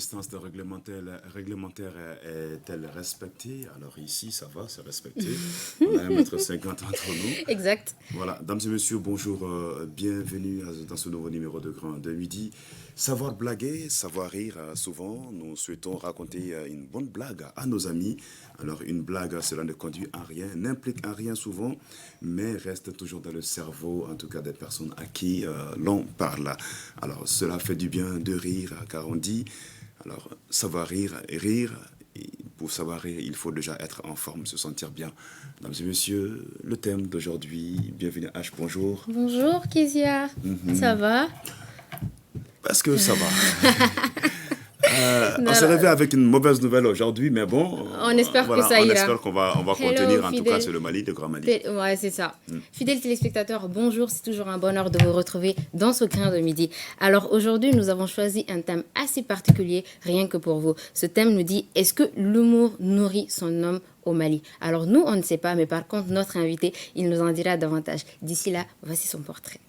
distance réglementaire est-elle respectée? Alors ici, ça va, c'est respecté. On a 1,50 m entre nous. Exact. Voilà, dames et messieurs, bonjour, bienvenue dans ce nouveau numéro de Grand de Midi. Savoir blaguer, savoir rire, souvent, nous souhaitons raconter une bonne blague à nos amis. Alors, une blague, cela ne conduit à rien, n'implique à rien souvent, mais reste toujours dans le cerveau, en tout cas des personnes à qui l'on parle. Alors, cela fait du bien de rire, car on dit, alors, savoir rire et rire. Et pour savoir rire, il faut déjà être en forme, se sentir bien. Mesdames et messieurs, le thème d'aujourd'hui, bienvenue H, bonjour. Bonjour Kezia, ça va? Parce que ça va. On s'est réveillé avec une mauvaise nouvelle aujourd'hui, mais bon. On espère que ça ira. On espère qu'on va contenir, en tout cas, c'est le Mali, le Grand Mali. Ouais, c'est ça. Fidèles téléspectateurs, bonjour, c'est toujours un bonheur de vous retrouver dans ce Grain de Midi. Alors aujourd'hui, nous avons choisi un thème assez particulier, rien que pour vous. Ce thème nous dit, est-ce que l'humour nourrit son homme au Mali? Alors nous, on ne sait pas, mais par contre, notre invité, il nous en dira davantage. D'ici là, voici son portrait.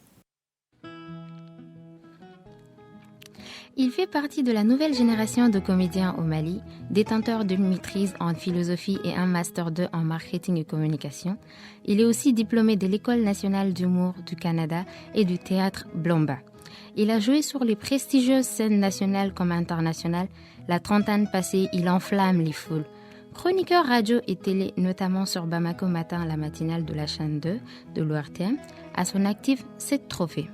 Il fait partie de la nouvelle génération de comédiens au Mali, détenteur d'une maîtrise en philosophie et un master 2 en marketing et communication. Il est aussi diplômé de l'École nationale d'humour du Canada et du théâtre Blomba. Il a joué sur les prestigieuses scènes nationales comme internationales. La trentaine passée, il enflamme les foules. Chroniqueur radio et télé, notamment sur Bamako Matin, la matinale de la chaîne 2 de l'ORTM, à son actif 7 trophées.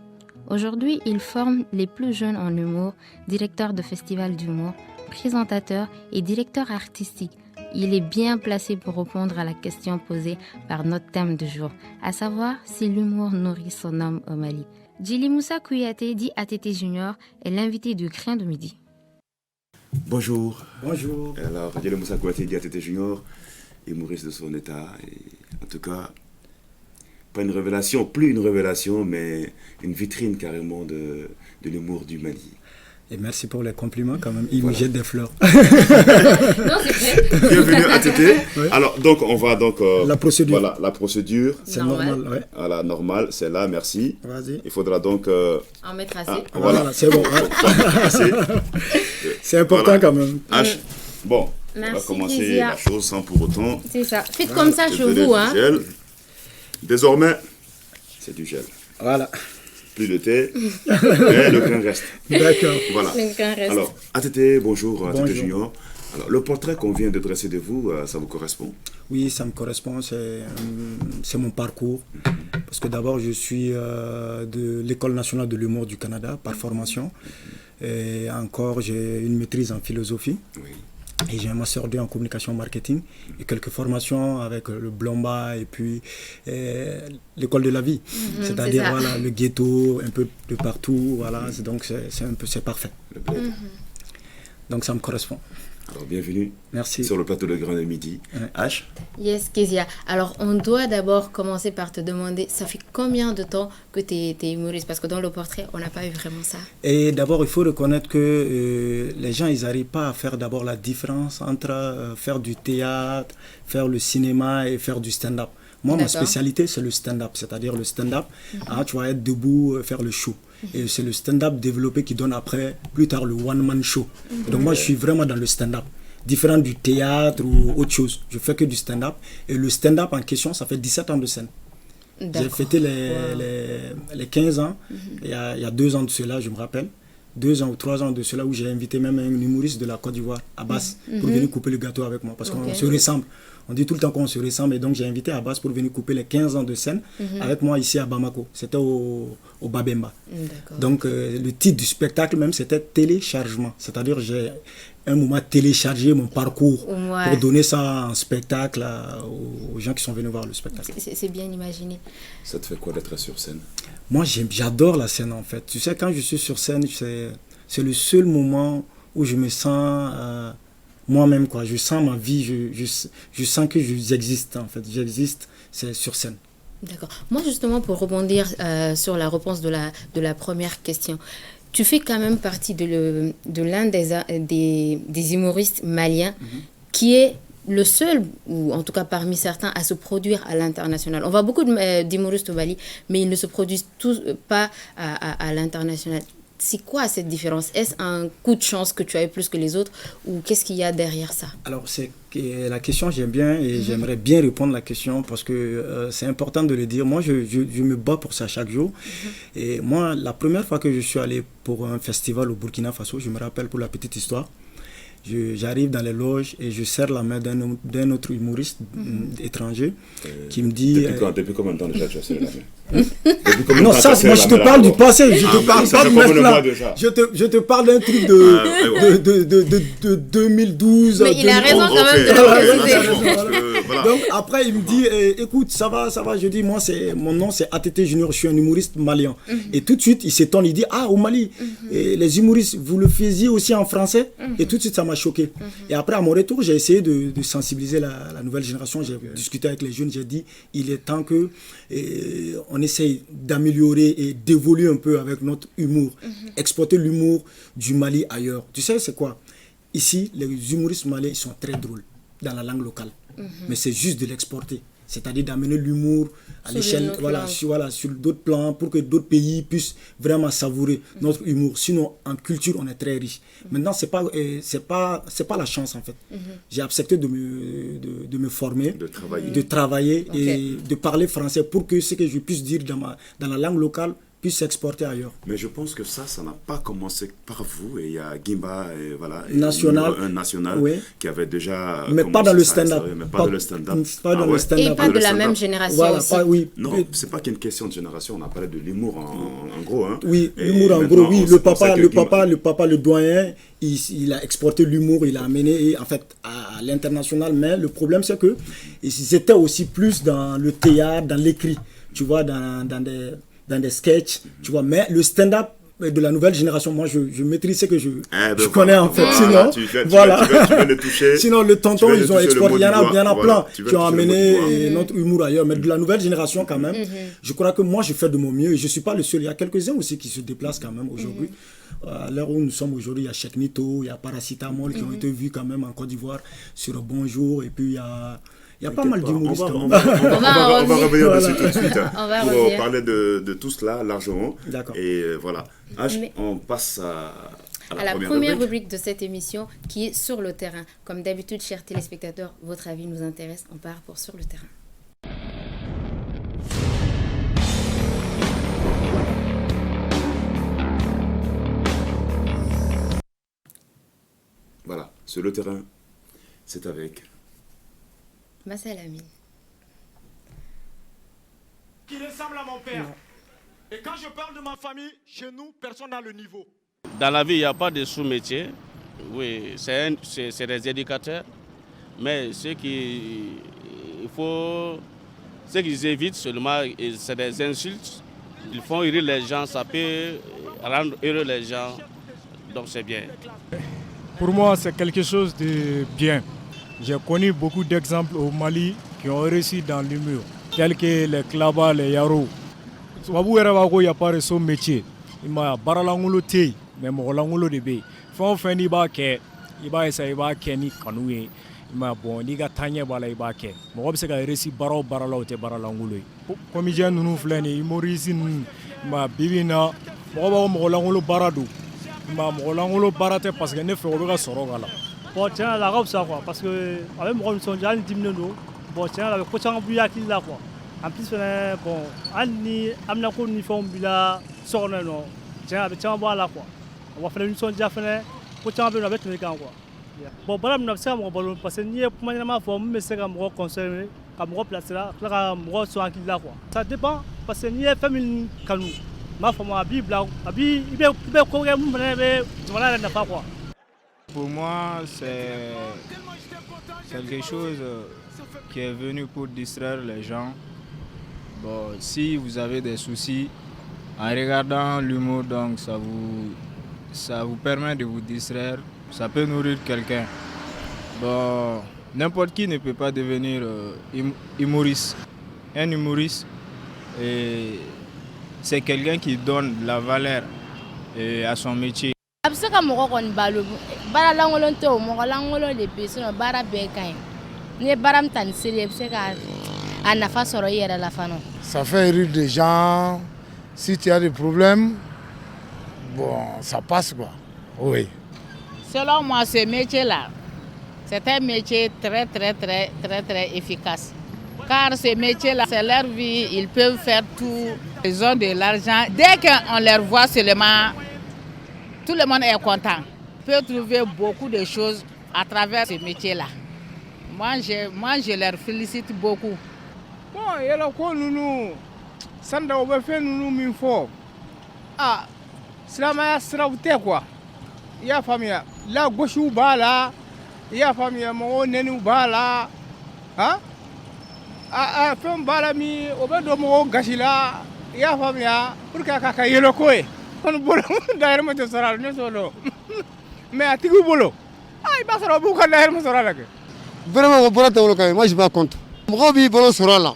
Aujourd'hui, il forme les plus jeunes en humour, directeur de festival d'humour, présentateur et directeur artistique. Il est bien placé pour répondre à la question posée par notre thème du jour, à savoir si l'humour nourrit son homme au Mali. Djily Moussa Kouyaté, dit ATT Junior, est l'invité du Grain de Midi. Bonjour. Bonjour. Alors, Djily Moussa Kouyaté, dit ATT Junior, humoriste de son état. Et, en tout cas, pas une révélation, plus une révélation, mais une vitrine carrément de l'humour du Mali. Et merci pour les compliments quand même. Il me jette des fleurs. Non, c'est vrai. Bienvenue à TT. Oui. Alors, donc, on va donc... la procédure. Voilà, la procédure. C'est normal, ouais. Voilà, normal, c'est là, merci. Vas-y. Il faudra donc... En mettre assez. Voilà, c'est bon. Assez. C'est important Voilà. quand même. H. Bon, Merci, on va commencer Kezia. la chose sans pour autant... C'est ça. Faites comme ça chez donner vous, du hein. gel. Désormais, c'est du gel. Voilà. Plus de thé, mais le grain reste. D'accord. Voilà. Le grain reste. Alors, ATT, bonjour, ATT Bonjour. Junior. Alors, le portrait qu'on vient de dresser de vous, ça vous correspond? Oui, ça me correspond. C'est mon parcours. Parce que d'abord, je suis de l'École nationale de l'humour du Canada par formation. Et encore, j'ai une maîtrise en philosophie. Oui. Et j'ai un master 2 en communication marketing et quelques formations avec le Blomba et puis l'école de la vie. C'est-à-dire voilà, le ghetto, un peu de partout. Voilà, donc c'est parfait. Le bled. Donc ça me correspond. Alors, bienvenue Merci. sur le plateau de Grain de Midi. Ouais. H. Yes, Kezia. Alors, on doit d'abord commencer par te demander, ça fait combien de temps que tu es humoriste? Parce que dans le portrait, on n'a pas eu vraiment ça. Et d'abord, il faut reconnaître que les gens, ils n'arrivent pas à faire d'abord la différence entre faire du théâtre, faire le cinéma et faire du stand-up. Moi, ma spécialité, c'est le stand-up. C'est-à-dire le stand-up, tu vas être debout, faire le show. Et c'est le stand-up développé qui donne après, plus tard, le one-man show. Donc moi, je suis vraiment dans le stand-up. Différent du théâtre ou autre chose. Je fais que du stand-up. Et le stand-up en question, ça fait 17 ans de scène. J'ai fêté les 15 ans, il y a 2 ans de cela, je me rappelle. 2 ans ou 3 ans de cela, où j'ai invité même un humoriste de la Côte d'Ivoire, Abbas, pour venir couper le gâteau avec moi. Parce qu'on se ressemble. On dit tout le temps qu'on se ressemble. Et donc, j'ai invité Abbas pour venir couper les 15 ans de scène avec moi ici à Bamako. C'était au Babemba. Donc, le titre du spectacle même, c'était téléchargement. C'est-à-dire, j'ai un moment téléchargé mon parcours pour donner ça en spectacle aux gens qui sont venus voir le spectacle. C'est bien imaginé. Ça te fait quoi d'être sur scène? Moi, j'adore la scène en fait. Tu sais, quand je suis sur scène, c'est le seul moment où je me sens moi-même, quoi. Je sens ma vie, je sens que j'existe en fait. J'existe, c'est sur scène. D'accord. Moi, justement, pour rebondir sur la réponse de la première question, tu fais quand même partie de l'un des humoristes maliens qui est le seul, ou en tout cas parmi certains, à se produire à l'international. On voit beaucoup d'humoristes au Mali, mais ils ne se produisent tous pas à l'international. c'est quoi cette différence? Est-ce un coup de chance que tu as eu plus que les autres ou qu'est-ce qu'il y a derrière ça? Alors, c'est la question, j'aime bien et j'aimerais bien répondre à la question parce que c'est important de le dire. Moi, je me bats pour ça chaque jour. Et moi, la première fois que je suis allé pour un festival au Burkina Faso, je me rappelle pour la petite histoire, j'arrive dans les loges et je serre la main d'un autre humoriste étranger qui me dit... Depuis combien de temps déjà tu as serré la main? Non, ça, moi je te parle du passé, je te parle pas de maintenant. Je te parle d'un truc de 2012. Mais il a raison quand même de le voilà. Donc après il me dit écoute, ça va. Je dis moi mon nom c'est ATT Junior, je suis un humoriste malien. Et tout de suite il s'étonne, il dit ah au Mali, et les humoristes vous le faisiez aussi en français? Et tout de suite ça m'a choqué. Et après à mon retour j'ai essayé de sensibiliser la nouvelle génération, j'ai discuté avec les jeunes, j'ai dit il est temps que on essaye d'améliorer et d'évoluer un peu avec notre humour, exporter l'humour du Mali ailleurs. Tu sais c'est quoi? Ici les humoristes maliens ils sont très drôles dans la langue locale, mais c'est juste de l'exporter, c'est-à-dire d'amener l'humour à l'échelle, sur d'autres plans pour que d'autres pays puissent vraiment savourer notre humour. Sinon en culture on est très riche. Maintenant c'est pas la chance en fait. J'ai accepté de me former, de travailler et de parler français pour que ce que je puisse dire dans la langue locale puisse s'exporter ailleurs. Mais je pense que ça n'a pas commencé par vous. Et il y a Gimba, un national oui, qui avait déjà... Mais pas dans le stand-up. Pas dans le stand-up. Et pas de la même génération voilà, aussi. Oui. Non, c'est pas qu'une question de génération. On a parlé de l'humour en gros. Hein. Oui, l'humour en gros. Oui, le doyen, il a exporté l'humour, il a amené en fait à l'international. Mais le problème, c'est que ils étaient aussi plus dans le théâtre, dans l'écrit. Tu vois, dans des sketchs, tu vois, mais le stand-up de la nouvelle génération, moi je maîtrise ce que je connais en fait. Sinon, tu viens de toucher. Sinon, le tonton, ils ont exporté, il y en a plein qui ont amené notre humour ailleurs. Mais de la nouvelle génération, quand même, je crois que moi je fais de mon mieux et je ne suis pas le seul. Il y a quelques-uns aussi qui se déplacent quand même aujourd'hui. À l'heure où nous sommes aujourd'hui, il y a Cheikh Nito, il y a Paracetamol qui ont été vus quand même en Côte d'Ivoire sur Bonjour, et puis il y a pas mal d'humoristes. On va revenir dessus tout de suite pour parler de tout cela largement. D'accord. Et voilà. On passe à la première rubrique de cette émission qui est Sur le terrain. Comme d'habitude, chers téléspectateurs, votre avis nous intéresse. On part pour Sur le terrain. Voilà, sur le terrain, c'est avec Massel Amin. Qui ressemble à mon père. Non. Et quand je parle de ma famille, chez nous, personne n'a le niveau. Dans la vie, il n'y a pas de sous-métier. Oui, c'est des éducateurs. Mais ce qu'ils évitent seulement, c'est des insultes. Ils font rire les gens, ça peut rendre heureux les gens. Donc c'est bien. Pour moi, c'est quelque chose de bien. J'ai connu beaucoup d'exemples au Mali qui ont réussi dans l'humour, tels que les Klaba, les Yaro. Il n'y a pas de son métier. Il m'a baralangolo té, mais moralangolo de bé. Fon feni ba ke, iba esa iba ke ni kanouye. Il m'a bon, ni ga tanya bala iba ke. Mo se ga réussi barala te baralangolo. Comédien nous flani, humoriste ma bibina, mo moralangolo barado. Ma moralangolo barate parce que ne fait obe ga soroga la. Bon tiens la robe ça quoi parce que avec mon son déjà 10 minutes bon tiens avec coach en buya qui là quoi en plus bon ani amna ko uniforme bila sorna non tiens avec tiens voilà quoi on va faire une son déjà fait coach en buya avec quoi bon balam na ça mo ballon parce que ni comment ma forme mais c'est comme conseiller comme placer là comme son qui là quoi ça dépend parce que ni famille kanou ma forme abi bla abi il be ko mo be voilà n'a pas quoi. Pour moi, c'est quelque chose qui est venu pour distraire les gens. Bon, si vous avez des soucis, en regardant l'humour, donc ça vous permet de vous distraire. Ça peut nourrir quelqu'un. Bon, n'importe qui ne peut pas devenir humoriste. Un humoriste, c'est quelqu'un qui donne la valeur à son métier. Absaka moko kon balo bara langolo to moko langolo de personne bara be kan ne baram tan sele absaka anafa soro yera la fano. Ça fait rire des gens. Si tu as des problèmes, bon, ça passe quoi. Oui. Selon moi, ce métier-là, c'est un métier très, très, très, très, très efficace. Car ce métier-là, c'est leur vie, ils peuvent faire tout, ils ont de l'argent. Dès qu'on les voit seulement, tout le monde est content. On peut trouver beaucoup de choses à travers ce métier-là. Moi, je leur félicite beaucoup. Bon, il y a quoi nous, Sanda on va faire nous min fort. Ah, silamaya siraw tɛ quoi. I y'a faamuya. La gauchiw b'a la, i y'a faamuya mɔgɔw nɛniw b'a la. Hein? Fɛn b'a la min o bɛ don mɔgɔw gasi la, i y'a faamuya pour que a ka yɛlɛ ko ye. Kɔni bolo dahirimɛ tɛ sɔrɔ a la ne t'o dɔn. Mais a tigiw bolo, i b'a sɔrɔ u b'u ka dahirimɛ sɔrɔ a la kɛ. Vraiment o bɔra tɛwolo kan moi je m'en compte. Mɔgɔw b'i bolo sɔrɔ a la.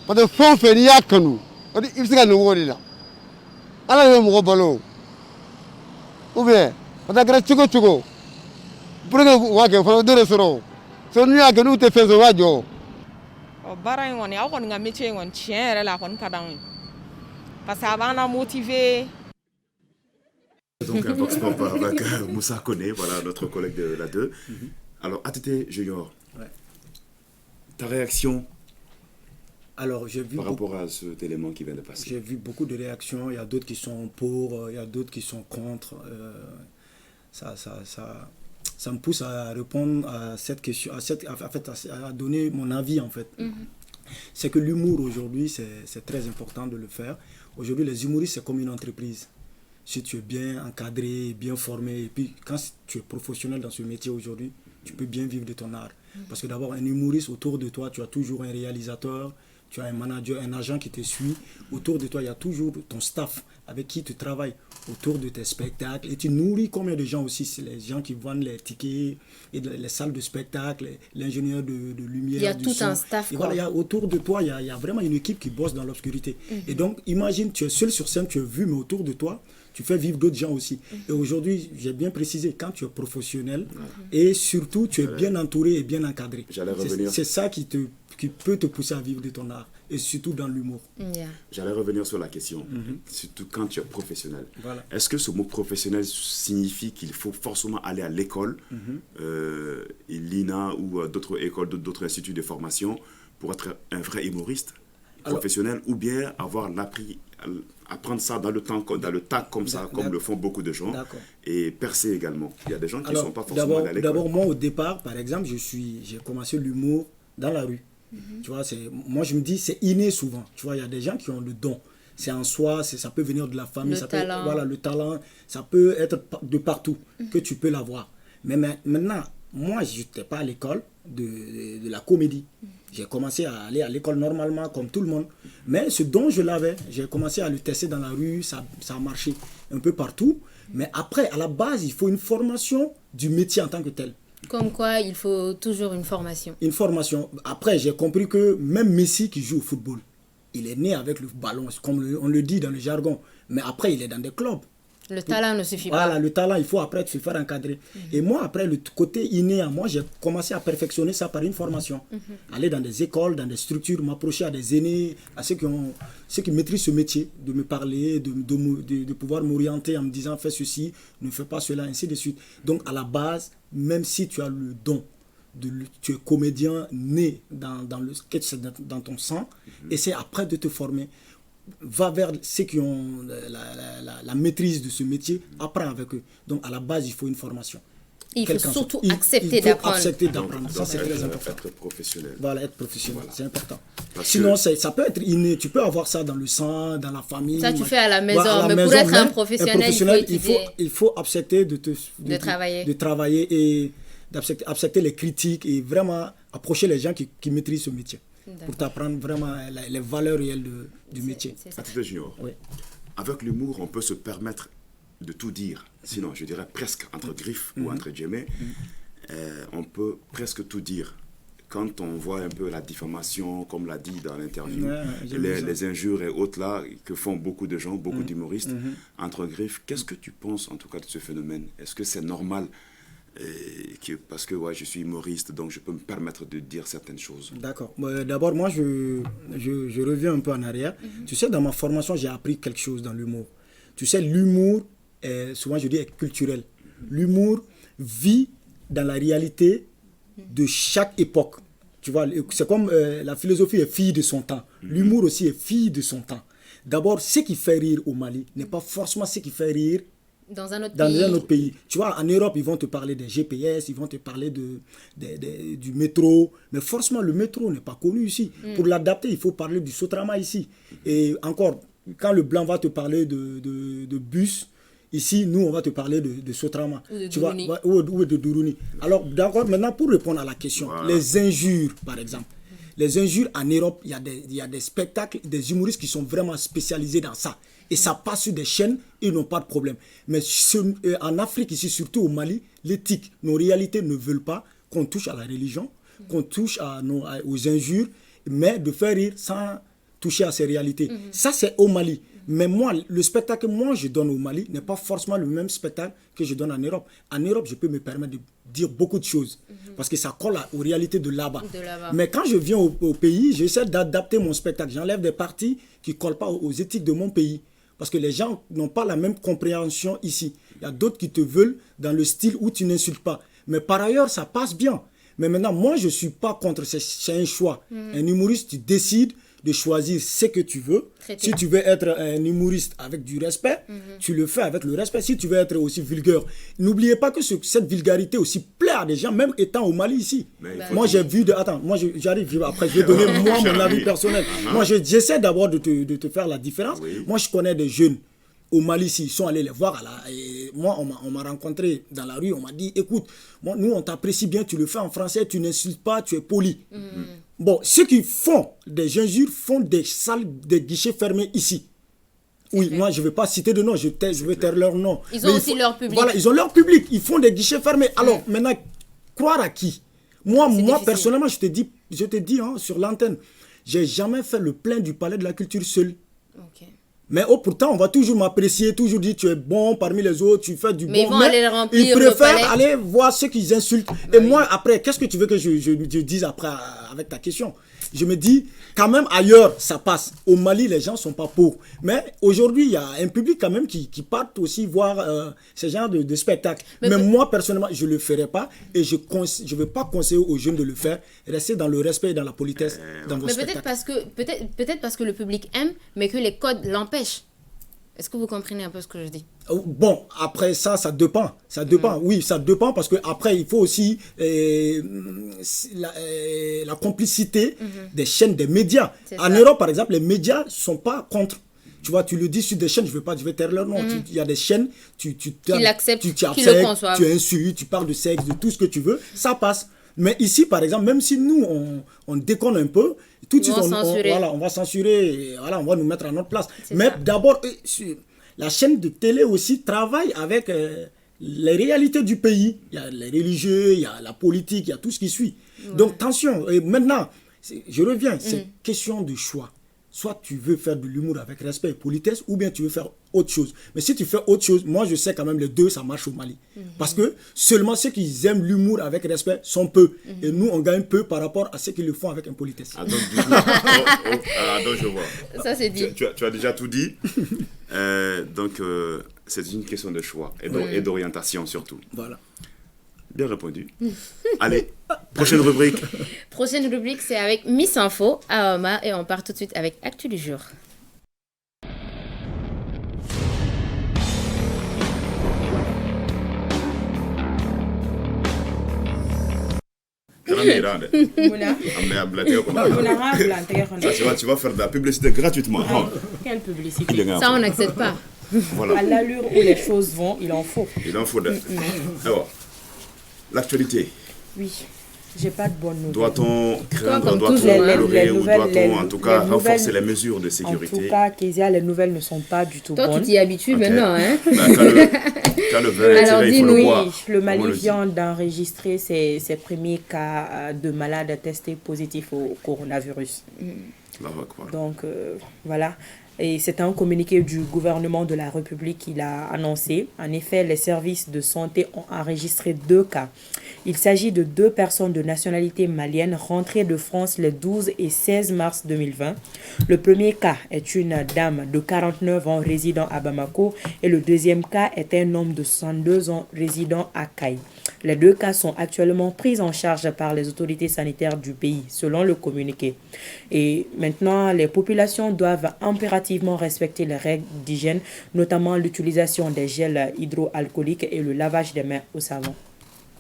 Parce que fɛn o fɛn n'i y'a kanu, i bɛ se ka nin o de la. Ala de bɛ mɔgɔ balo ou bien parce que a kɛra cogo o cogo pour que u k'a kɛ fana dɔ de sɔrɔ o. Sinon n'u y'a kɛ n'u tɛ fɛn sɔrɔ u b'a jɔ o. Baara in kɔni aw kɔni ka métier in kɔni tiɲɛ yɛrɛ la a kɔni ka d'anw ye parce que a b'an na motiver. Donc un Vox Pop avec Moussa Koné, voilà notre collègue de la 2. Alors ATT Junior, ouais. Ta réaction alors, j'ai vu par rapport à cet élément qui vient de passer? J'ai vu beaucoup de réactions, il y a d'autres qui sont pour, il y a d'autres qui sont contre. Ça me pousse à répondre à cette question, à donner mon avis en fait. C'est que l'humour aujourd'hui, c'est très important de le faire. Aujourd'hui, les humoristes, c'est comme une entreprise. Si tu es bien encadré, bien formé, et puis quand tu es professionnel dans ce métier aujourd'hui, tu peux bien vivre de ton art. Parce que d'abord, un humoriste, autour de toi, tu as toujours un réalisateur, tu as un manager, un agent qui te suit. Autour de toi, il y a toujours ton staff avec qui tu travailles autour de tes spectacles. Et tu nourris combien de gens aussi? C'est les gens qui vendent les tickets, et les salles de spectacle, l'ingénieur de lumière. Il y a du tout son. un staff. Et voilà, autour de toi, il y a vraiment une équipe qui bosse dans l'obscurité. Et donc, imagine, tu es seul sur scène, tu es vu, mais autour de toi, tu fais vivre d'autres gens aussi. Et aujourd'hui, j'ai bien précisé, quand tu es professionnel, et surtout, tu es bien entouré et bien encadré. C'est ça qui peut te pousser à vivre de ton art, et surtout dans l'humour. J'allais revenir sur la question, surtout quand tu es professionnel. Voilà. Est-ce que ce mot professionnel signifie qu'il faut forcément aller à l'école, l'INA ou d'autres écoles, d'autres instituts de formation pour être un vrai humoriste professionnel, ou bien apprendre ça dans le temps comme ça, comme le font beaucoup de gens, et percer également? Il y a des gens qui ne sont pas forcément allés à l'école. D'abord, moi, au départ, par exemple, j'ai commencé l'humour dans la rue. Tu vois, moi, je me dis, c'est inné souvent. Tu vois, il y a des gens qui ont le don. C'est en soi, ça peut venir de la famille. Le talent, ça peut être de partout que tu peux l'avoir. Mais maintenant, moi, je n'étais pas à l'école de la comédie. J'ai commencé à aller à l'école normalement, comme tout le monde. Mais ce don, je l'avais. J'ai commencé à le tester dans la rue. Ça a marché un peu partout. Mais après, à la base, il faut une formation du métier en tant que tel. Comme quoi, il faut toujours une formation. Une formation. Après, j'ai compris que même Messi qui joue au football, il est né avec le ballon, comme on le dit dans le jargon. Mais après, il est dans des clubs. Le talent ne suffit pas. Voilà, le talent, il faut après se faire encadrer. Et moi, après, le côté inné à moi, j'ai commencé à perfectionner ça par une formation. Aller dans des écoles, dans des structures, m'approcher à des aînés, à ceux qui maîtrisent ce métier, de me parler, de pouvoir m'orienter en me disant fais ceci, ne fais pas cela, ainsi de suite. Donc, à la base, même si tu as le don, tu es comédien né dans le sketch, dans ton sang, essaie après de te former. Va vers ceux qui ont la maîtrise de ce métier, apprends avec eux. Donc à la base, il faut une formation. Il faut surtout accepter d'apprendre. Ça, c'est très important. Être professionnel. Voilà, être professionnel, c'est important. Sinon, ça peut être inné. Tu peux avoir ça dans le sang, dans la famille. Ça, tu fais à la maison. Mais pour être un professionnel, il faut accepter de travailler et d'accepter les critiques et vraiment approcher les gens qui maîtrisent ce métier. Pour t'apprendre vraiment les valeurs réelles du métier. ATT Junior, oui. Avec l'humour, on peut se permettre de tout dire. Sinon, je dirais presque entre griffes ou entre guillemets, on peut presque tout dire. Quand on voit un peu la diffamation, comme l'a dit dans l'interview, les injures et autres là, que font beaucoup de gens, beaucoup d'humoristes, entre griffes, qu'est-ce que tu penses en tout cas de ce phénomène? Est-ce que c'est normal? Parce que je suis humoriste, donc je peux me permettre de dire certaines choses. D'accord. D'abord, moi, je reviens un peu en arrière. Tu sais, dans ma formation, j'ai appris quelque chose dans l'humour. Tu sais, l'humour, souvent je dis, est culturel. L'humour vit dans la réalité de chaque époque. Tu vois, c'est comme la philosophie est fille de son temps. L'humour aussi est fille de son temps. D'abord, ce qui fait rire au Mali n'est pas forcément ce qui fait rire dans un autre pays. Tu vois, en Europe, ils vont te parler des GPS, ils vont te parler du métro. Mais forcément, le métro n'est pas connu ici. Pour l'adapter, il faut parler du Sotrama ici. Et encore, quand le blanc va te parler de bus, ici, nous, on va te parler de Sotrama. Ou de Dourouni. Alors, d'accord, maintenant, pour répondre à la question, les injures, par exemple. Les injures en Europe, il y a des spectacles, des humoristes qui sont vraiment spécialisés dans ça. Et ça passe sur des chaînes, ils n'ont pas de problème. Mais en Afrique, ici, surtout au Mali, l'éthique, nos réalités ne veulent pas qu'on touche à la religion, qu'on touche aux injures, mais de faire rire sans toucher à ces réalités. Ça, c'est au Mali. Mais moi, le spectacle que moi je donne au Mali n'est pas forcément le même spectacle que je donne en Europe. En Europe, je peux me permettre de dire beaucoup de choses parce que ça colle aux réalités de là-bas. Mais quand je viens au pays, j'essaie d'adapter mon spectacle. J'enlève des parties qui ne collent pas aux éthiques de mon pays. Parce que les gens n'ont pas la même compréhension ici. Il y a d'autres qui te veulent dans le style où tu n'insultes pas. Mais par ailleurs, ça passe bien. Mais maintenant, moi, je ne suis pas contre, c'est un choix. Un humoriste, tu décides de choisir ce que tu veux. Si tu veux être un humoriste avec du respect, tu le fais avec le respect. Si tu veux être aussi vulgaire, n'oubliez pas que cette vulgarité aussi plaît à des gens, même étant au Mali ici. Moi, j'ai vu Attends, moi, j'arrive après, je vais donner moi mon avis personnel. Moi, j'essaie d'abord de te faire la différence. Moi, je connais des jeunes au Mali, ils sont allés les voir. Et moi, on m'a rencontré dans la rue, on m'a dit, écoute, nous, on t'apprécie bien, tu le fais en français, tu n'insultes pas, tu es poli. Bon, ceux qui font des injures font des salles, des guichets fermés ici. Oui, moi, je ne vais pas citer de nom, je vais taire leur nom. Ils ont aussi leur public. Voilà, ils ont leur public, ils font des guichets fermés. Alors, maintenant, croire à qui? Moi, personnellement, je te dis sur l'antenne, je n'ai jamais fait le plein du palais de la culture seul. Mais pourtant, on va toujours m'apprécier, toujours dire tu es bon parmi les autres, tu fais du bon. Ils vont aller remplir. Ils préfèrent aller voir ceux qu'ils insultent. Et moi, après, qu'est-ce que tu veux que je dise après avec ta question? Je me dis, quand même ailleurs, ça passe. Au Mali, les gens ne sont pas pauvres. Mais aujourd'hui, il y a un public quand même qui part aussi voir ce genre de spectacle. Mais moi, personnellement, je ne le ferai pas. Et je ne vais pas conseiller aux jeunes de le faire. Restez dans le respect et dans la politesse dans vos spectacles. Peut-être parce que le public aime, mais que les codes l'empêchent. Est-ce que vous comprenez un peu ce que je dis? Bon, après ça dépend. Ça dépend, oui, ça dépend parce qu'après, il faut aussi la complicité des chaînes, des médias. En Europe, par exemple, les médias ne sont pas contre. Tu vois, tu le dis sur des chaînes, je vais taire leur nom. Il y a des chaînes, tu l'acceptes, tu le conçoivent. Tu insultes, tu parles de sexe, de tout ce que tu veux, ça passe. Mais ici, par exemple, même si nous, on déconne un peu, tout de suite, on va censurer, et on va nous mettre à notre place. Mais d'abord, la chaîne de télé aussi travaille avec les réalités du pays. Il y a les religieux, il y a la politique, il y a tout ce qui suit. Donc, attention. Et maintenant, je reviens, c'est question de choix. Soit tu veux faire de l'humour avec respect et politesse, ou bien tu veux faire autre chose. Mais si tu fais autre chose, moi je sais quand même les deux, ça marche au Mali. Parce que seulement ceux qui aiment l'humour avec respect sont peu. Et nous, on gagne peu par rapport à ceux qui le font avec impolitesse. Donc, du coup, je vois. Ça, c'est dit. Tu as déjà tout dit. Donc, c'est une question de choix et d'orientation surtout. Voilà. Bien répondu. Allez, prochaine rubrique. Prochaine rubrique, c'est avec Miss Info à Oma et on part tout de suite avec Actu du jour. Tu vas faire de la publicité gratuitement. Quelle publicité? Ça, on n'accepte pas. Voilà. À l'allure où les choses vont, il en faut. Il en faut. Alors, l'actualité. Oui, j'ai pas de bonnes nouvelles. Doit-on craindre, doit-on pleurer ou doit-on en tout cas renforcer les mesures de sécurité? En tout cas, Kezia, les nouvelles ne sont pas du tout bonnes. Toi, tu t'y habitues maintenant, hein? Quand le verre est tiré, il faut le boire. Le Mali vient d'enregistrer ses premiers cas de malades testés positifs au coronavirus. Donc, voilà. Et c'est un communiqué du gouvernement de la République qui l'a annoncé. En effet, les services de santé ont enregistré 2 cas. Il s'agit de 2 personnes de nationalité malienne rentrées de France les 12 et 16 mars 2020. Le premier cas est une dame de 49 ans résidant à Bamako et le deuxième cas est un homme de 62 ans résidant à Caille. Les 2 cas sont actuellement pris en charge par les autorités sanitaires du pays, selon le communiqué. Et maintenant, les populations doivent impérativement respecter les règles d'hygiène, notamment l'utilisation des gels hydroalcooliques et le lavage des mains au savon.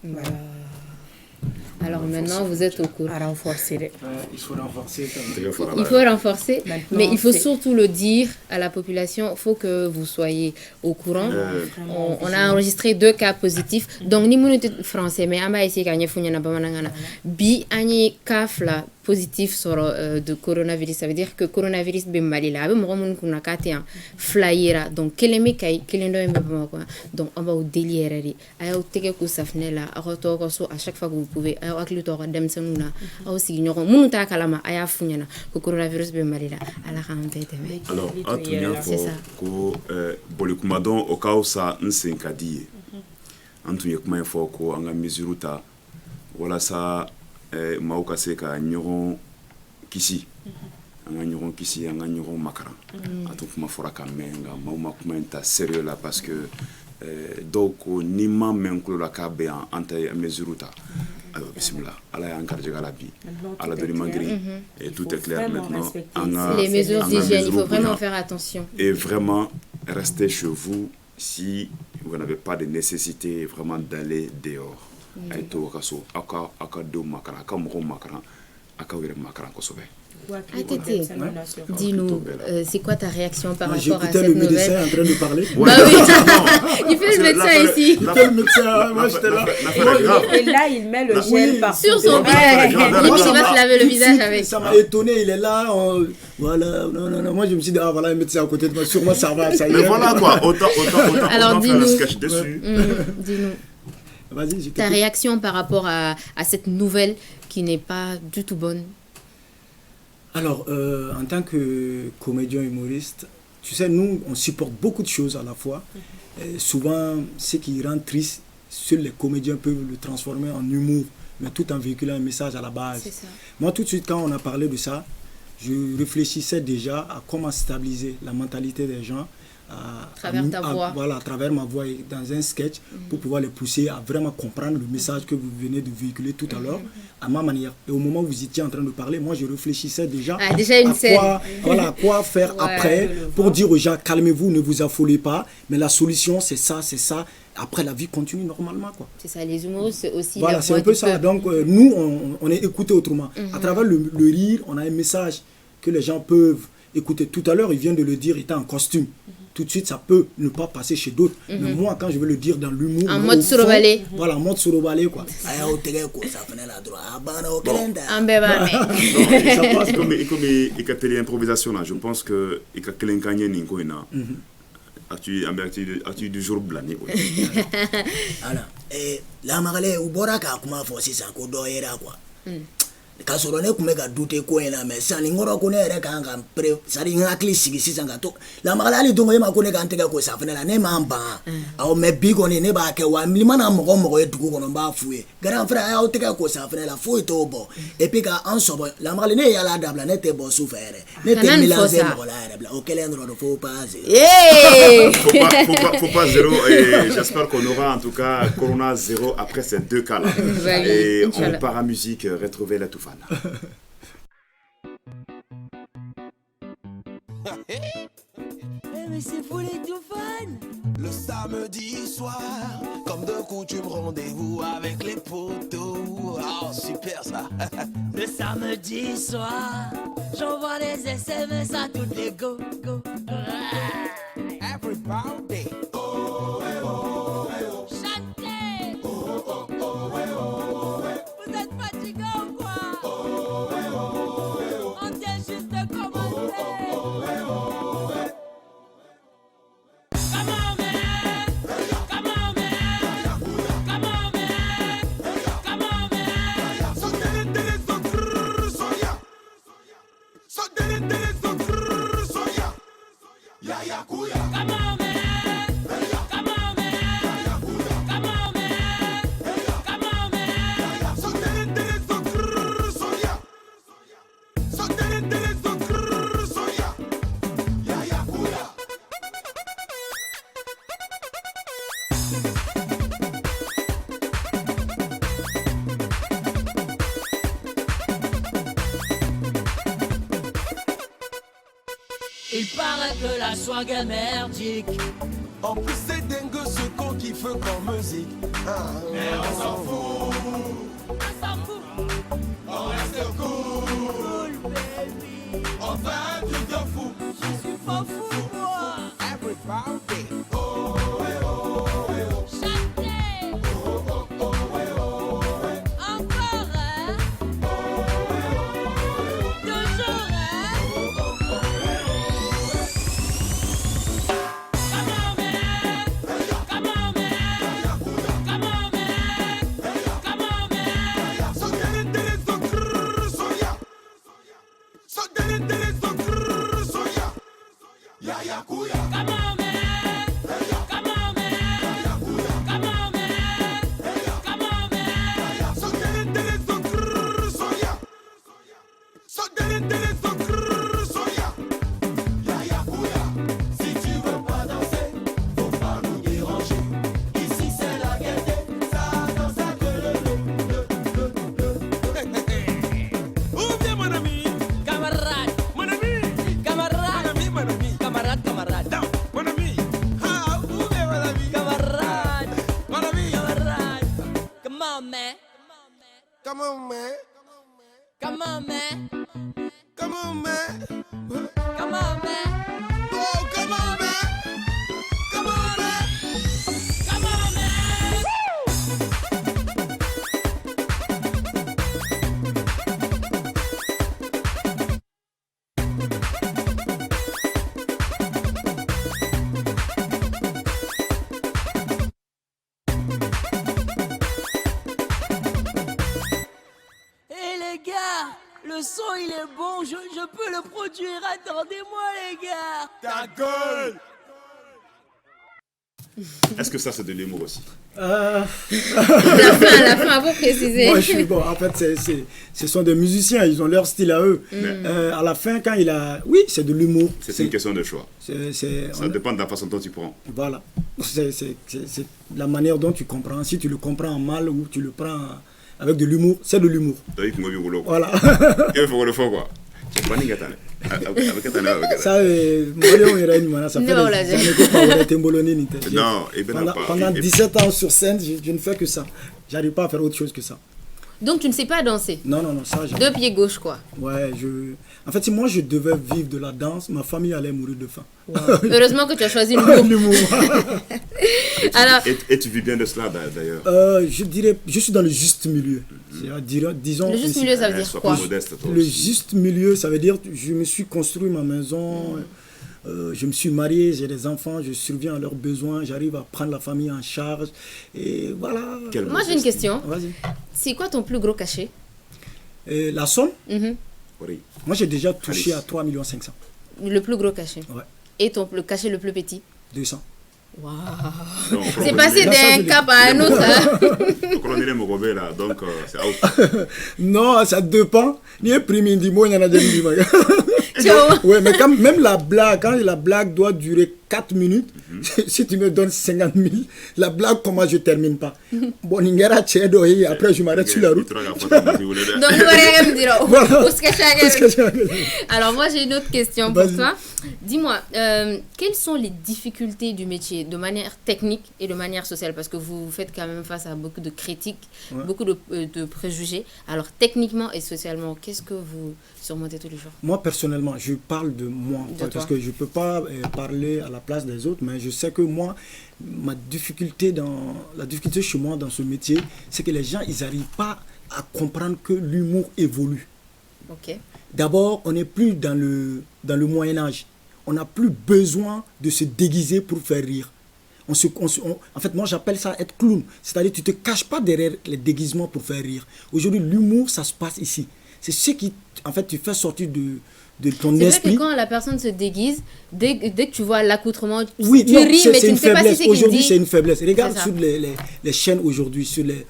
Voilà. Alors maintenant, vous êtes au courant. À renforcer. Il faut renforcer. Il faut renforcer, mais il faut surtout le dire à la population. Il faut que vous soyez au courant. On a enregistré 2 cas positifs. Donc, ni mon français, mais amba ici quand bi ani kafla positif sur de coronavirus. Ça veut dire que coronavirus be mali la be mo mun kuna katia flyera. Donc, keleme kai kelendo embe ko. Donc, on va au délire. Ayo teke ku safnela, aroto ko so à chaque fois que vous pouvez. Ayo aklu to dem senuna. Ayo sigi nyoko munu ta kalama aya funyana ko coronavirus be mali la ala rambe teme. Alors, atunya ko bolikumadon au cas où ça nsenkadie. Antuye kuma fo ko anga mizuruta wala sa mauka seka nyoron kisi anga nyoron kisi anga nyoron makara atu kuma fora kamenga mauma kuma ta sérieux là parce que donc ni ma menklo la kabe anta mizuruta bismillah ala ya encarger la vie ala doni mangri et tout est clair maintenant les mesures d'hygiène il faut vraiment faire attention et vraiment rester chez vous si vous n'avez pas de nécessité vraiment d'aller dehors. Dis-nous, c'est quoi ta réaction par rapport à cette nouvelle? J'écoutais le médecin en train de parler. Bah oui, il fait le médecin ici. Il fait le médecin, moi j'étais là. Et là, il met le gel partout. Sur son visage. Il va se laver le visage avec. Ça m'a étonné, il est là. Voilà, non. Moi je me suis dit, ah voilà, le médecin à côté de moi, sûrement ça va. Ça y est. Mais voilà quoi, autant alors, faire le sketch dessus. Dis-nous. Vas-y, ta réaction par rapport à cette nouvelle qui n'est pas du tout bonne? Alors, en tant que comédien humoriste, tu sais, nous, on supporte beaucoup de choses à la fois. Et souvent, ce qui rend triste, seuls les comédiens peuvent le transformer en humour, mais tout en véhiculant un message à la base. C'est ça. Moi, tout de suite, quand on a parlé de ça, je réfléchissais déjà à comment stabiliser la mentalité des gens. À travers ta voix. Voilà, à travers ma voix et dans un sketch pour pouvoir les pousser à vraiment comprendre le message que vous venez de véhiculer tout à l'heure à ma manière. Et au moment où vous étiez en train de parler, moi je réfléchissais déjà à quoi faire après pour dire aux gens calmez-vous, ne vous affolez pas, mais la solution c'est ça. Après la vie continue normalement quoi. C'est ça, les humoristes c'est aussi voilà, la c'est voix un peu du ça. peuple. Donc nous on est écouté autrement. À travers le rire, on a un message que les gens peuvent écouter. Tout à l'heure, il vient de le dire, il était en costume. Tout de suite, ça peut ne pas passer chez d'autres. Mais moi, quand je veux le dire dans l'humour... En mode sorobalé. Voilà, en mode sorobalé, quoi. Ça passe comme une improvisation, là. Je pense que... As-tu du jour blané? Alors, la marale, ou boraka, comment faut si ça ko doera quoi. Ka sɔrɔ ne kun bɛ ka dute ko in na mais sisan nin kɔrɔ ko ne yɛrɛ kan ka c'est-à-dire n hakili sigi sisan ka to lamagala hali don ko e ma ko ne k'an tɛgɛ ko safinɛ la ne m'an ban awɔ mais bi kɔni ne b'a kɛ wa ni mana mɔgɔ mɔgɔ ye dugu kɔnɔ n b'a f'u ye grand frère a y'aw tɛgɛ ko safinɛ la foyi t'o bɔ et puis ka an sɔbɔ lamagali ne ye yala dabila ne tɛ bɔ su fɛ yɛrɛ ne tɛ mélanger mɔgɔ la yɛrɛ bila o kɛlen dɔrɔn faut pas faut pas zéro et j'espère qu'on aura en tout cas Corona zéro après ces 2 cas là et on part à musique retrouver la Toufane. Mais c'est fou les Toufane. Le samedi soir, comme de coutume, rendez-vous avec les potos. Oh super ça. Le samedi soir, j'envoie les SMS à toutes les go. Everybody. Oh, eh, oh, eh, oh. Chantez. Oh, oh, oh, eh, oh, eh. Vous êtes fatigués ou quoi? Oh, eh, oh, eh, oh. On vient juste de commencer. Oh, oh, eh, oh, eh. Come on, man. Come on. Il paraît que la swag est merdique. En plus c'est dingue ce qu'on kiffe comme musique. Mais on s'en fout. On reste cool, baby. On fait un truc de fou. Je suis pas fou, moi. Everybody. Oh, eh, oh, eh, oh. Chantez. Oh, oh, oh, eh, oh, eh. Encore, hein. Oh, eh, oh, eh, oh. Toujours, hein. Oh, oh, oh, eh, oh, eh. Come on, man. Come on, man. Come on, man. Come on, man. So get it, so grrr, so yeah. So get it, so grrr, so yeah. Yeah, yeah, cool, yeah. Come on, man. Come on, man. Come on, man. Come on, man. So get it, so grrr, so yeah. So get it, so grrr, so yeah. Yeah, yeah, cool, yeah. Si tu veux pas danser, faut pas nous déranger. Ici c'est la gaieté, ça danse à que le. Où vient mon ami? Camarade. Mon ami. Camarade. Mon ami. Camarade, camarade. Non, mon ami. Ah, où vient mon ami? Camarade. Mon ami. Camarade. Come on, man. Come on, man. Come on, man. Come on, man. Come on, man. Oh, come on, man. Come on, man. Come on, man. Eh les gars, le son il est bon, je peux le produire, attendez-moi les gars. Ta gueule. Est-ce que ça, c'est de l'humour aussi? La fin, vous précisez. Moi, je suis bon. En fait, ce sont des musiciens, ils ont leur style à eux. À la fin, quand il a... Oui, c'est de l'humour. C'est une question de choix. Ça dépend de la façon dont tu prends. Voilà. C'est la manière dont tu comprends. Si tu le comprends mal ou tu le prends avec de l'humour, c'est de l'humour. Voilà. Il faut le faire, quoi. Ça, pendant 17 ans sur scène, je ne fais que ça. J'arrive pas à faire autre chose que ça. Donc tu ne sais pas danser? Non, ça. Deux pieds gauche, quoi. Ouais, en fait, si moi je devais vivre de la danse, ma famille allait mourir de faim. Wow. Heureusement que tu as choisi l'humour. Alors... et tu vis bien de cela, d'ailleurs? Je dirais, je suis dans le juste milieu. Disons, le juste milieu, ça veut dire quoi? Le juste milieu, ça veut dire je me suis construit ma maison, je me suis marié, j'ai des enfants, je surviens à leurs besoins, j'arrive à prendre la famille en charge. Et voilà. Moi, j'ai une question. Vas-y. C'est quoi ton plus gros cachet? La somme? Oui. Moi, j'ai déjà touché à 3,5 millions. Le plus gros cachet? Ouais. Et le cachet le plus petit? 200. Wow. C'est passé d'un cap à un autre. Le colonel Mogobé là, donc c'est out. Non, ça dépend. Il y a prime indimo, il y en a des ouais, mais même la blague, quand la blague doit durer 4 minutes, si tu me donnes 50 000, la blague, comment je termine pas? Bon, Ningera Tchedo, après je m'arrête sur la route. Donc, vous allez me dire, alors moi j'ai une autre question pour toi. Dis-moi, quelles sont les difficultés du métier de manière technique et de manière sociale? Parce que vous faites quand même face à beaucoup de critiques, beaucoup de préjugés. Alors techniquement et socialement, qu'est-ce que vous surmontez tous les jours? Moi personnellement, je parle de moi, parce que je ne peux pas parler à la place des autres, mais je sais que moi, la difficulté chez moi dans ce métier, c'est que les gens, ils n'arrivent pas à comprendre que l'humour évolue. Okay. D'abord, on n'est plus dans le Moyen-Âge. On n'a plus besoin de se déguiser pour faire rire. En fait, moi, j'appelle ça être clown. C'est-à-dire, tu ne te caches pas derrière les déguisements pour faire rire. Aujourd'hui, l'humour, ça se passe ici. C'est ce qui, en fait, tu fais sortir de ton esprit. C'est vrai que quand la personne se déguise, dès que tu vois l'accoutrement, oui, tu ris, mais tu ne sais pas si c'est qu'il dit. Aujourd'hui, c'est une faiblesse. Regarde sur les chaînes aujourd'hui, sur les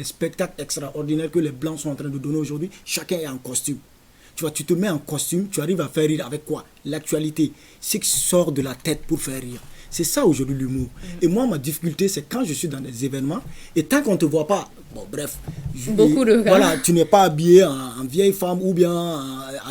spectacles extraordinaires que les Blancs sont en train de donner aujourd'hui. Chacun est en costume. Tu vois, tu te mets en costume, tu arrives à faire rire avec quoi? L'actualité. Ce qui sort de la tête pour faire rire. C'est ça aujourd'hui l'humour. Et moi, ma difficulté, c'est quand je suis dans des événements, et tant qu'on ne te voit pas Bon, bref. Beaucoup de cas. Voilà, tu n'es pas habillé en vieille femme ou bien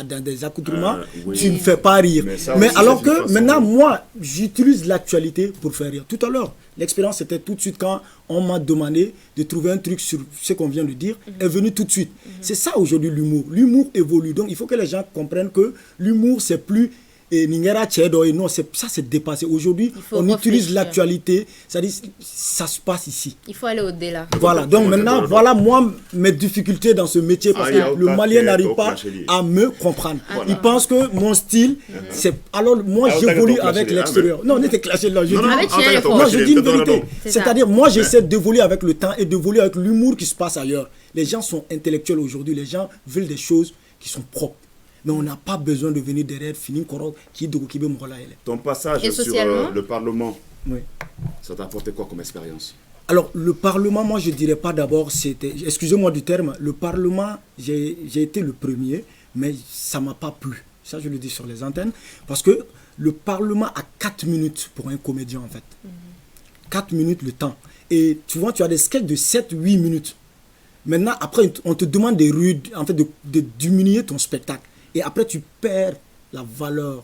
dans des accoutrements, tu ne fais pas rire. Mais alors que maintenant, moi, j'utilise l'actualité pour faire rire. Tout à l'heure, l'expérience était tout de suite quand on m'a demandé de trouver un truc sur ce qu'on vient de dire, est venu tout de suite. C'est ça aujourd'hui l'humour. L'humour évolue. Donc il faut que les gens comprennent que l'humour, c'est plus... non, ça c'est dépassé. Aujourd'hui, on utilise l'actualité, c'est-à-dire ça se passe ici. Il faut aller au-delà. Voilà, donc maintenant, voilà moi mes difficultés dans ce métier parce que le Malien n'arrive pas à me comprendre. Il pense que mon style, c'est... Alors moi j'évolue avec l'extérieur. Non, on était clashé là. Je dis une vérité. C'est-à-dire moi j'essaie d'évoluer avec le temps et d'évoluer avec l'humour qui se passe ailleurs. Les gens sont intellectuels aujourd'hui, les gens veulent des choses qui sont propres. Mais on n'a pas besoin de venir derrière, finir correct, qui est Morola. Ton passage sur le Parlement, ça t'a apporté quoi comme expérience? Alors, le Parlement, moi, je ne dirais pas d'abord, c'était... Excusez-moi du terme, le Parlement, j'ai été le premier, mais ça ne m'a pas plu. Ça, je le dis sur les antennes. Parce que le Parlement a 4 minutes pour un comédien, en fait. 4 minutes, le temps. Et tu vois, tu as des sketchs de 7-8 minutes. Maintenant, après, on te demande de diminuer ton spectacle. Et après, tu perds la valeur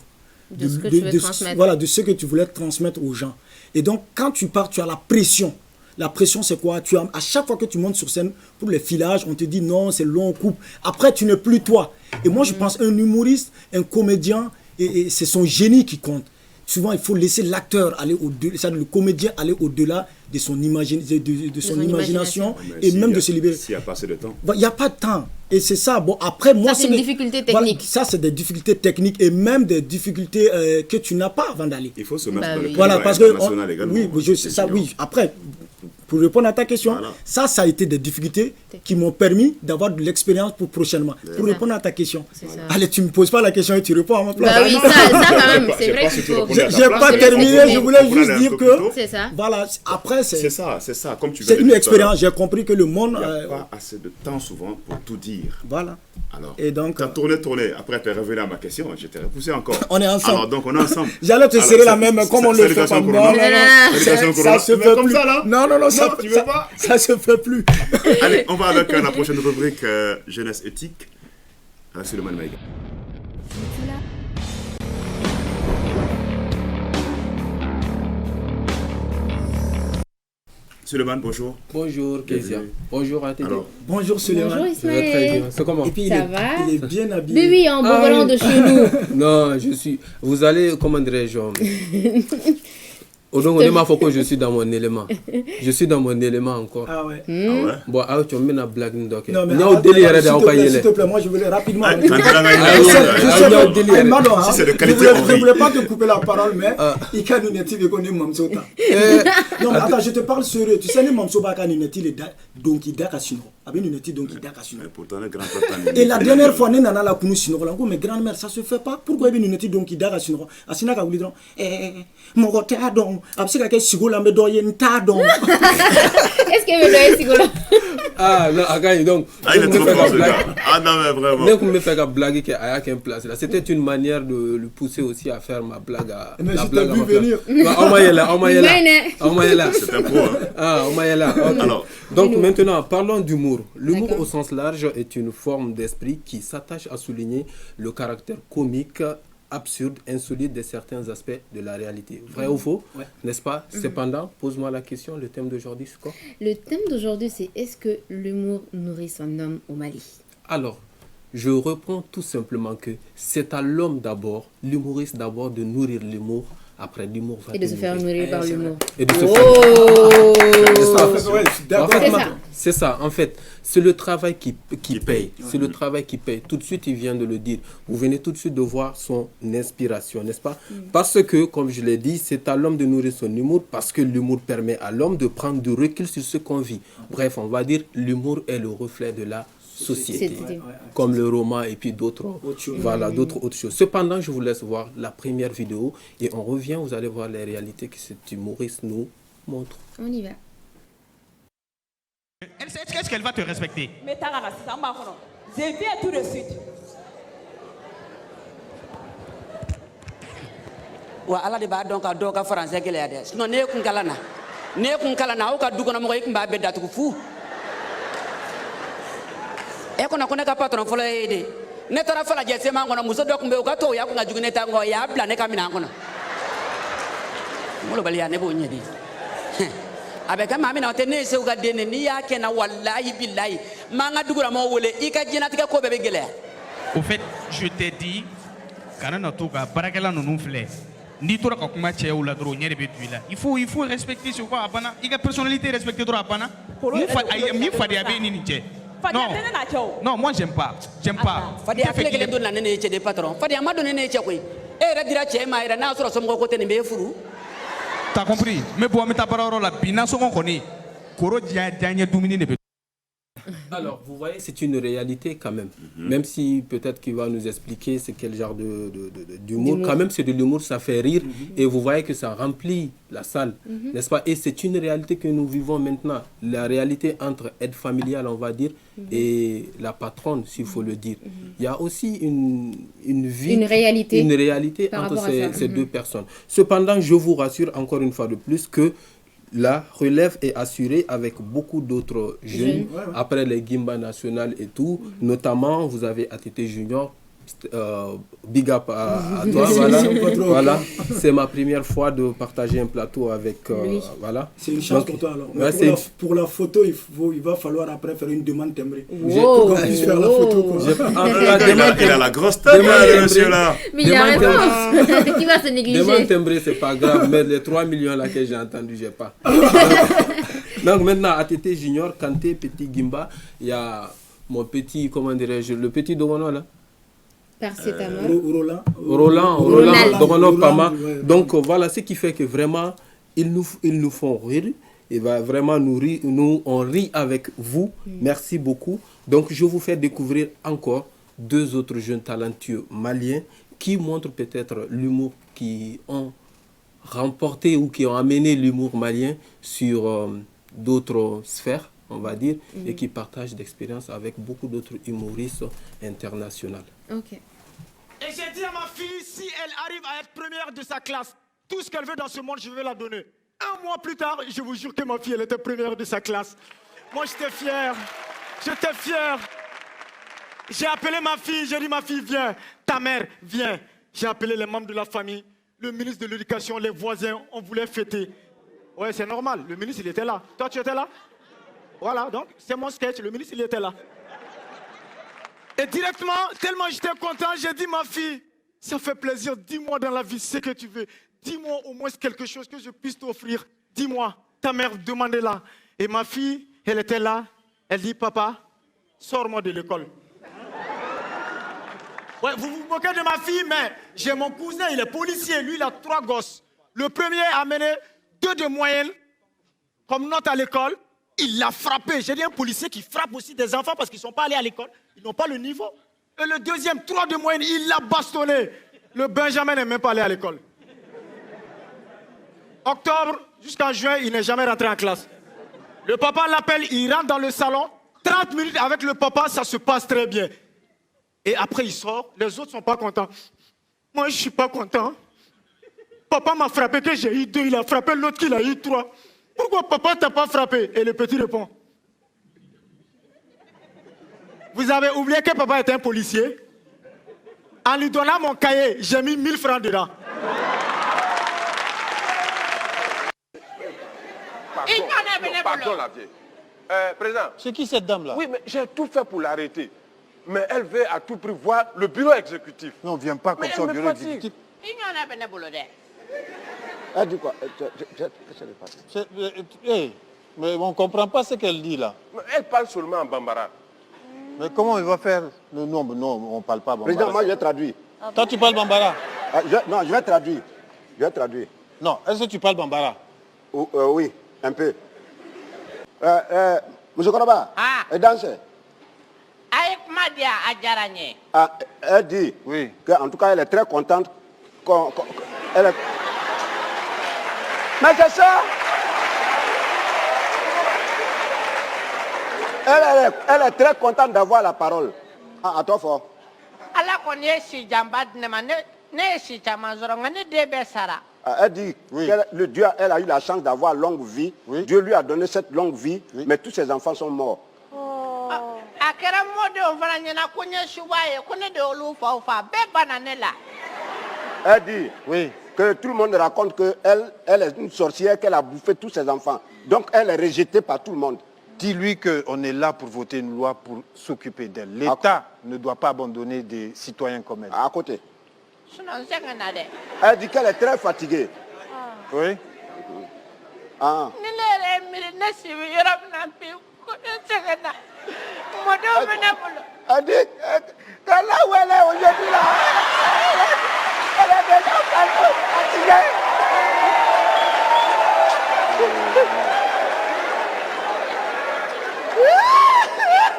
de ce que tu veux transmettre. Voilà, de ce que tu voulais transmettre aux gens. Et donc, quand tu pars, tu as la pression. La pression, c'est quoi? À chaque fois que tu montes sur scène, pour les filages, on te dit non, c'est long, coupe. Après, tu n'es plus toi. Et moi, je pense un humoriste, un comédien, et c'est son génie qui compte. Souvent, il faut laisser l'acteur aller au-delà, c'est-à-dire le comédien aller au-delà de son, imagination et même de se libérer. S'il n'y a pas assez de temps. Il n'y a pas de temps. Et c'est ça. Bon, après, moi, c'est une difficulté technique. Voilà, ça, c'est des difficultés techniques et même des difficultés que tu n'as pas avant d'aller. Il faut se mettre dans le voilà, parce que également. Oui, ça, oui. Après, pour répondre à ta question, ça a été des difficultés qui m'ont permis d'avoir de l'expérience pour prochainement. Pour répondre à ta question. Allez, tu ne me poses pas la question et tu réponds à ma place. Bah oui, ça quand même, c'est vrai qu'il faut. J'ai pas terminé, je voulais juste dire que. C'est ça. Voilà, après, c'est ça. Comme tu c'est une expérience. J'ai compris que le monde. Il n'y a pas assez de temps souvent pour tout dire. Voilà. Alors, et donc, tu as tourné. Après, tu es revenu à ma question. Je t'ai repoussé encore. On est ensemble. Alors, donc, on est ensemble. J'allais te serrer la même, comme on le fait. Ça se fait comme plus. ça, là. Non, tu veux pas. Ça se fait plus. Allez, on va avec la prochaine rubrique jeunesse éthique. Suleiman Maïga. Suleiman, bonjour. Bonjour, Kézia. Bonjour, Athédé. Bonjour, Suleiman. Bonjour, Ismaël. Très bien. C'est comment? Et puis, ça il est bien habillé. Mais oui, en beau volant de chez nous. Non, je suis... Vous allez, comment dirais-je... Donc, on est ma que je suis dans mon élément. Je suis dans mon élément encore. Ah ouais. Bon, tu as mis la blague. Non, mais s'il te plaît, moi je voulais rapidement. Si c'est de qualité, je ne voulais pas te couper la parole, mais il y a une étude qu'on est Mamsota. Non, attends, je te parle sérieux. Tu sais, les Mamsoba, quand une étude est donc il d'a cassé. Avec une étude, donc il d'a cassé. Et la dernière fois, nous avons la connue sinon. Mais grand-mère, ça se fait pas. Pourquoi il y a une étude, donc il d'a cassé? Asina ka wulidron. Mon côté a donc. Est-ce que ah non, Agaï, donc il est trop fort ce gars. Ah non mais vraiment. Même me faire blague qu'il y a qu'une place là. C'était une manière de le pousser aussi à faire ma blague à mais la je blague t'ai vu venir. C'est un pro hein. Ah, okay. Alors, donc maintenant parlons d'humour. L'humour au sens large est une forme d'esprit qui s'attache à souligner le caractère comique, absurde, insolite de certains aspects de la réalité. Vrai ou faux, n'est-ce pas? Cependant, pose-moi la question, le thème d'aujourd'hui, c'est quoi? Le thème d'aujourd'hui, c'est est-ce que l'humour nourrit son homme au Mali? Alors, je reprends tout simplement que c'est à l'homme d'abord, l'humoriste d'abord, de nourrir l'humour. Après, l'humour va et de se faire nourrir par l'humour. Et de se faire... C'est ça, en fait. C'est le travail qui paye. C'est le travail qui paye. Tout de suite, il vient de le dire. Vous venez tout de suite de voir son inspiration, n'est-ce pas? Parce que, comme je l'ai dit, c'est à l'homme de nourrir son humour parce que l'humour permet à l'homme de prendre du recul sur ce qu'on vit. Bref, on va dire l'humour est le reflet de la société, comme le roman et puis d'autres autres choses. Cependant, je vous laisse voir la première vidéo et on revient, vous allez voir les réalités que cet humoriste nous montre. On y va. Est-ce qu'elle va te respecter? Mais je viens tout de suite. Wa ala de b'a dɔn ka dɔw ka français gɛlɛya dɛ sinon ne kun kalan na o ka du kɔnɔ mɔgɔ i kun b'a bɛɛ datugu fu e ko na ko ne ka patron folo e de ne tora fala je se ma ngona muso do kumbe ka to ya ko ngaju ne tango ya bla ne ka mina ngona mulo bali ya ne bo nyedi abe ka mami na te ne se uga dene ni ya ke na wallahi billahi manga dugura mo wole ika jinatika ko bebe gele. Au fait, je t'ai dit kana na to ka barakela nunu fle ni tora ka kuma cɛ o la dɔrɔn ɲɛ de bɛ tu i la il faut respecter ce quoi a banna i ka personnalité respecter dɔrɔn a banna min fadenya bɛ ni nin cɛ non moi j'aime pas fadenya filɛ kelen don na ne ye cɛ de patron fadenya ma don ne ye cɛ koyi e yɛrɛ dira cɛ ma yɛrɛ n'a sɔrɔ somɔgɔw ko tɛ nin bɛ furu. T'as compris? Mais bon, mais t'as pas la bina son connaît. Koro dianya dumini ne. Alors, vous voyez, c'est une réalité quand même. Même si peut-être qu'il va nous expliquer c'est quel genre d'humour. Quand même, c'est de l'humour, ça fait rire. Et vous voyez que ça remplit la salle, n'est-ce pas? Et c'est une réalité que nous vivons maintenant. La réalité entre aide familiale, on va dire, et la patronne, s'il faut le dire. Il y a aussi une vie, une réalité entre ces deux personnes. Cependant, je vous rassure encore une fois de plus que la relève est assurée avec beaucoup d'autres jeunes, après les Gimba nationales et tout. Notamment, vous avez ATT Junior, big up à toi. Voilà. C'est ma première fois de partager un plateau avec... voilà. C'est une chance pour toi alors. Pour la photo, il va falloir après faire une demande timbrée. Pour qu'on puisse faire la photo. Il a la grosse tête, monsieur là. Mais il a raison. Qui va se négliger? Demande timbrée, c'est pas grave, mais les 3 millions là que j'ai entendu, j'ai pas. Donc maintenant, ATT Junior, Kanté, Petit Gimba, il y a mon petit, comment dirais-je, le petit Dogono là. Roland, Dogono Pama. Donc voilà, ce qui fait que vraiment, ils nous font rire. Et vraiment, nous, on rit avec vous. Merci beaucoup. Donc je vous fais découvrir encore 2 autres jeunes talentueux maliens qui montrent peut-être l'humour, qui ont remporté ou qui ont amené l'humour malien sur d'autres sphères, on va dire, et qui partagent d'expériences avec beaucoup d'autres humoristes internationaux. Ok. Et j'ai dit à ma fille, si elle arrive à être première de sa classe, tout ce qu'elle veut dans ce monde, je vais la donner. 1 mois plus tard, je vous jure que ma fille, elle était première de sa classe. Moi, j'étais fier. J'ai appelé ma fille, j'ai dit, ma fille, viens. Ta mère, viens. J'ai appelé les membres de la famille, le ministre de l'Éducation, les voisins, on voulait fêter. Ouais, c'est normal, le ministre, il était là. Toi, tu étais là? Voilà, donc, c'est mon sketch, le ministre, il était là. Et directement, tellement j'étais content, j'ai dit, ma fille, ça fait plaisir, dis-moi dans la vie ce que tu veux. Dis-moi au moins quelque chose que je puisse t'offrir. Dis-moi, ta mère demandait là. Et ma fille, elle était là, elle dit, papa, sors-moi de l'école. Ouais, vous vous moquez de ma fille, mais j'ai mon cousin, il est policier, lui, il a 3 gosses. Le premier a mené 2 de moyenne, comme note à l'école. Il l'a frappé. J'ai dit un policier qui frappe aussi des enfants parce qu'ils ne sont pas allés à l'école. Ils n'ont pas le niveau. Et le deuxième, 3 de moyenne, il l'a bastonné. Le Benjamin n'est même pas allé à l'école. Octobre jusqu'en juin, il n'est jamais rentré en classe. Le papa l'appelle, il rentre dans le salon. 30 minutes avec le papa, ça se passe très bien. Et après, il sort. Les autres ne sont pas contents. Moi, je ne suis pas content. Papa m'a frappé, que j'ai eu 2, il a frappé l'autre qu'il a eu 3. Pourquoi papa t'a pas frappé? Et le petit répond, vous avez oublié que papa était un policier? En lui donnant mon cahier, j'ai mis 1000 francs dedans. Pardon la vieille. Président. C'est qui cette dame-là? Oui, mais j'ai tout fait pour l'arrêter. Mais elle veut à tout prix voir le bureau exécutif. Non, on ne vient pas comme ça au bureau exécutif. Elle dit quoi? Mais on ne comprend pas ce qu'elle dit là. Elle parle seulement en bambara. Mais comment il va faire? Non, on ne parle pas bambara. Président, moi je traduis. Toi tu parles bambara? Non, je vais traduire. Non, est-ce que tu parles bambara? Oui, un peu. Monsieur Koroba, elle danse. Elle dit qu'en tout cas elle est très contente. Mais c'est ça. Elle est très contente d'avoir la parole. À toi fort. Elle dit que Dieu, elle a eu la chance d'avoir longue vie. Dieu lui a donné cette longue vie, mais tous ses enfants sont morts. a kɛra mɔdenw fana ɲɛna ko n ye suba ye ko ne de olu faw fa bɛɛ banna ne la. Elle dit que tout le monde raconte qu'elle est une sorcière, qu'elle a bouffé tous ses enfants. Donc elle est rejetée par tout le monde. Dis-lui qu'on est là pour voter une loi pour s'occuper d'elle. L'État ne doit pas abandonner des citoyens comme elle. À côté. Elle dit qu'elle est très fatiguée. Oui. Ah. Elle dit que là où elle est aujourd'hui, là, elle est déjà fatiguée.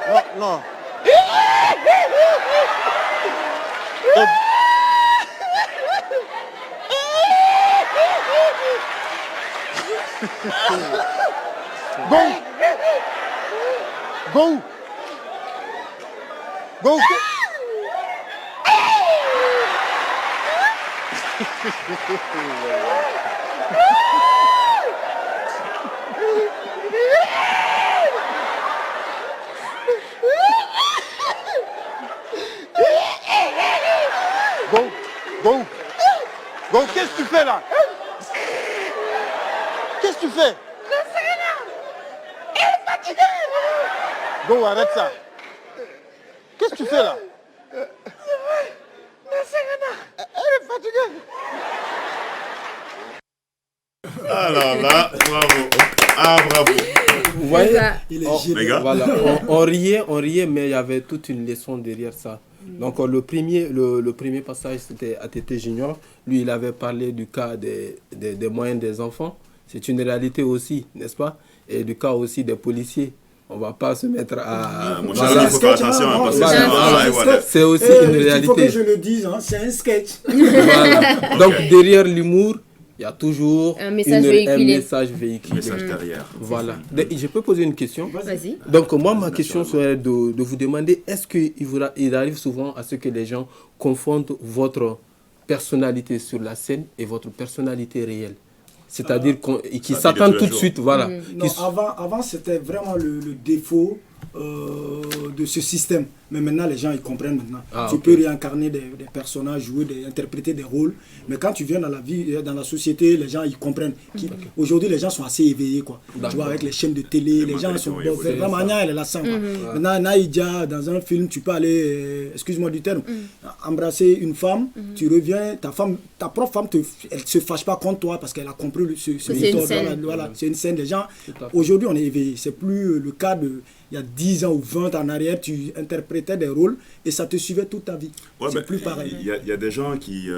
Non, non. Go. Go, qu'est-ce que tu fais là? Qu'est-ce que tu fais? Elle est fatiguée. Go, arrête ça. Qu'est-ce que tu fais là? Elle est fatiguée. Alors là, bravo. Ah, bravo. Vous voyez, voilà, on riait, mais il y avait toute une leçon derrière ça. Donc le premier passage, c'était ATT Junior. Lui, il avait parlé du cas des moyens des enfants. C'est une réalité aussi, n'est-ce pas? Et du cas aussi des policiers. On ne va pas se mettre à... Mon cher, il faut faire attention. C'est aussi une réalité. Il faut que je le dise, hein, c'est un sketch. Voilà. Donc derrière l'humour, il y a toujours un message véhiculé. Un message derrière. Voilà. Je peux poser une question? Vas-y. Donc moi, ma question serait de vous demander, est-ce qu'il arrive souvent à ce que les gens confondent votre personnalité sur la scène et votre personnalité réelle? C'est-à-dire qu'ils s'attendent tout de suite, voilà. Non, avant c'était vraiment le défaut de ce système. Mais maintenant, les gens, ils comprennent maintenant. Tu peux réincarner des personnages, interpréter des rôles. Mais quand tu viens dans la vie, dans la société, les gens, ils comprennent. Aujourd'hui, les gens sont assez éveillés, quoi. Tu vois, avec les chaînes de télé, les gens sont... Vraiment, elle est là sans, quoi. Maintenant, Naïdia, dans un film, tu peux aller, excuse-moi du terme, embrasser une femme, tu reviens, ta propre femme, elle ne se fâche pas contre toi parce qu'elle a compris ce méthode. Voilà, c'est une scène des gens. Aujourd'hui, on est éveillés. C'est plus le cas de... Il y a 10 ans ou 20 en arrière, tu interprétais des rôles et ça te suivait toute ta vie. C'est plus pareil. Il y a des gens qui,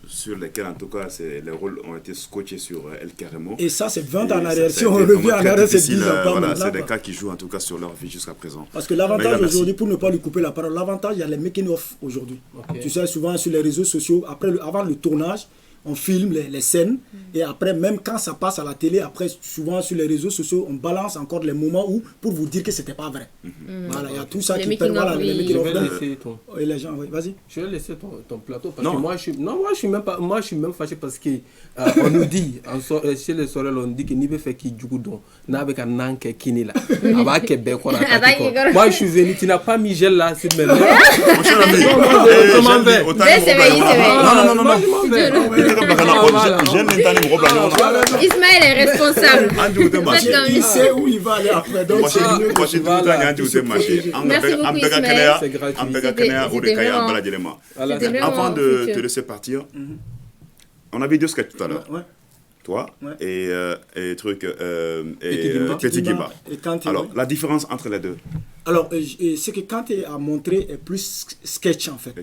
sur lesquels, en tout cas, les rôles ont été scotchés sur elle carrément. Et ça, c'est 20 ans en arrière. Si on revient en arrière, c'est 10 ans. Voilà, c'est des cas qui jouent en tout cas sur leur vie jusqu'à présent. Parce que l'avantage aujourd'hui, pour ne pas lui couper la parole, l'avantage, il y a les making-of aujourd'hui. Tu sais, souvent sur les réseaux sociaux, avant le tournage, on filme les scènes et après, même quand ça passe à la télé, après, souvent sur les réseaux sociaux, on balance encore les moments où, pour vous dire que c'était pas vrai. Voilà, il y a tout ça qui permet. Voilà, les et les gens, oui, vas-y. Je vais laisser ton plateau parce que moi, je suis même fâché parce que on nous dit, chez les Sorel, on dit que n'y veut faire qui du coup donc, n'a avec un nan qui kini là. Moi, je suis venu, tu n'as pas mis gel là, c'est maintenant. Mon cher ami, je m'en vais. Non, je m'en vais. Ismaël est responsable. Il sait où il va aller après. Donc Merci beaucoup, Ismaël. Avant de te laisser partir, on avait deux sketchs tout à l'heure. Toi et Petit Gimba. Alors, la différence entre les deux? Alors, ce que Kanté a montré est plus sketch en fait.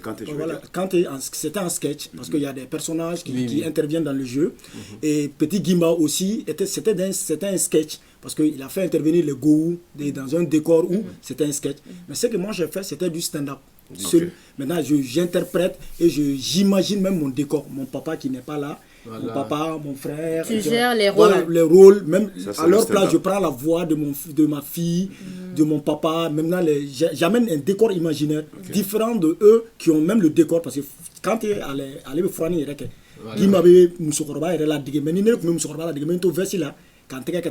Kanté, c'était un sketch parce qu'il y a des personnages qui interviennent dans le jeu. Et Petit Gimba aussi, c'était un sketch parce qu'il a fait intervenir les Gourou dans un décor où c'était un sketch. Mais ce que moi j'ai fait, c'était du stand-up. Maintenant, j'interprète et j'imagine même mon décor. Mon papa qui n'est pas là. Voilà. Mon papa, mon frère. Tu gères les rôles. Voilà, les rôles. Même ça, à leur place, je prends la voix de ma fille, de mon papa. Maintenant, j'amène un décor imaginaire différent de eux qui ont même le décor. Parce que quand tu es allé me frapper, il m'a dit, Moussoukoroba, il est là, mais il est là, quand tu es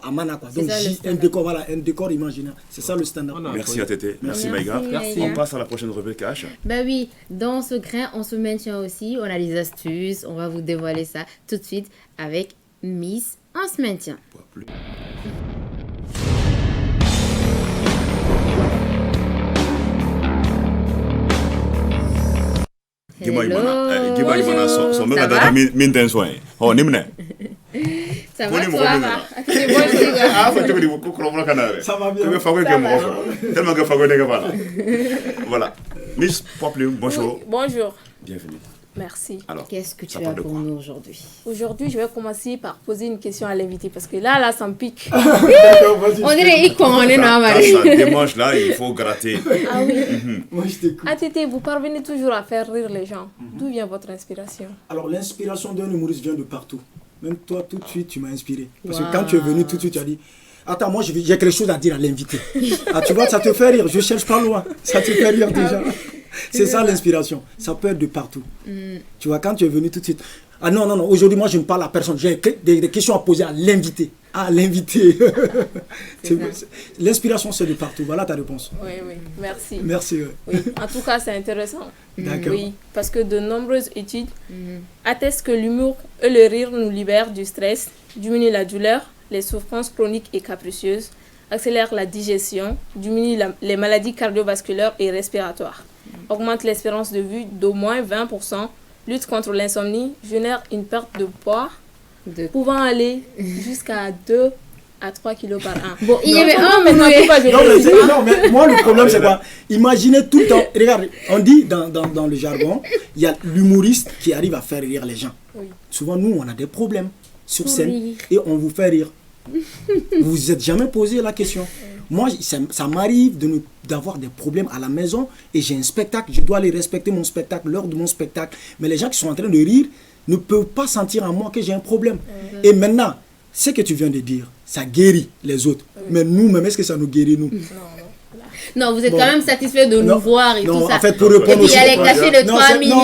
amana quoi. Donc un décor, voilà, un décor imaginaire. C'est ça le stand-up. Merci à Tété, merci Maïga. On passe à la prochaine rubrique H. Bah oui, dans ce grain, on se maintient aussi. On a les astuces, on va vous dévoiler ça tout de suite avec Miss On se maintient. Gima Imana son mega data min ten soin. Oh nimne. Ça va toi? Ça va bien. Tellement que fago n'est pas là. Voilà. Miss Poplume, bonjour. Oui, bonjour. Bienvenue. Merci. Alors, qu'est-ce que tu as pour nous aujourd'hui? Aujourd'hui, je vais commencer par poser une question à l'invité parce que là, ça me pique. On dirait qu'on est normal. Ça démange là, il faut gratter. Ah oui. Moi, je t'écoute. Tété, vous parvenez toujours à faire rire les gens. D'où vient votre inspiration? Alors, l'inspiration d'un humoriste vient de partout. Même toi, tout de suite, tu m'as inspiré. Parce que quand tu es venu, tout de suite, tu as dit attends, moi, j'ai quelque chose à dire à l'invité. Ah, tu vois, ça te fait rire. Je cherche pas loin. Ça te fait rire déjà. C'est ça l'inspiration. Ça peut être de partout. Tu vois, quand tu es venu tout de suite. Ah non, aujourd'hui, moi, je ne parle à personne. J'ai des questions à poser à l'invité. L'inspiration, c'est de partout. Voilà ta réponse. Oui, merci. Merci. Oui. En tout cas, c'est intéressant. D'accord. Oui, parce que de nombreuses études attestent que l'humour et le rire nous libèrent du stress, diminue la douleur, les souffrances chroniques et capricieuses, accélère la digestion, diminue les maladies cardiovasculaires et respiratoires, augmente l'espérance de vie d'au moins 20%, lutte contre l'insomnie, génère une perte de poids pouvant aller jusqu'à 2 à 3 kilos par an. Bon, il y avait non, mais moi, le problème, c'est quoi? Imaginez tout le temps. Regarde, on dit dans le jargon, il y a l'humoriste qui arrive à faire rire les gens. Oui. Souvent, nous, on a des problèmes sur scène et on vous fait rire. Vous vous êtes jamais posé la question? Moi, ça m'arrive d'avoir des problèmes à la maison et j'ai un spectacle, je dois aller respecter mon spectacle, l'heure de mon spectacle. Mais les gens qui sont en train de rire ne peuvent pas sentir en moi que j'ai un problème. Et maintenant, ce que tu viens de dire, ça guérit les autres. Mais nous-mêmes, est-ce que ça nous guérit, nous? Non, vous êtes quand même satisfait de nous voir et tout ça. En fait, pour répondre et puis, il y a les cachets de 3 millions.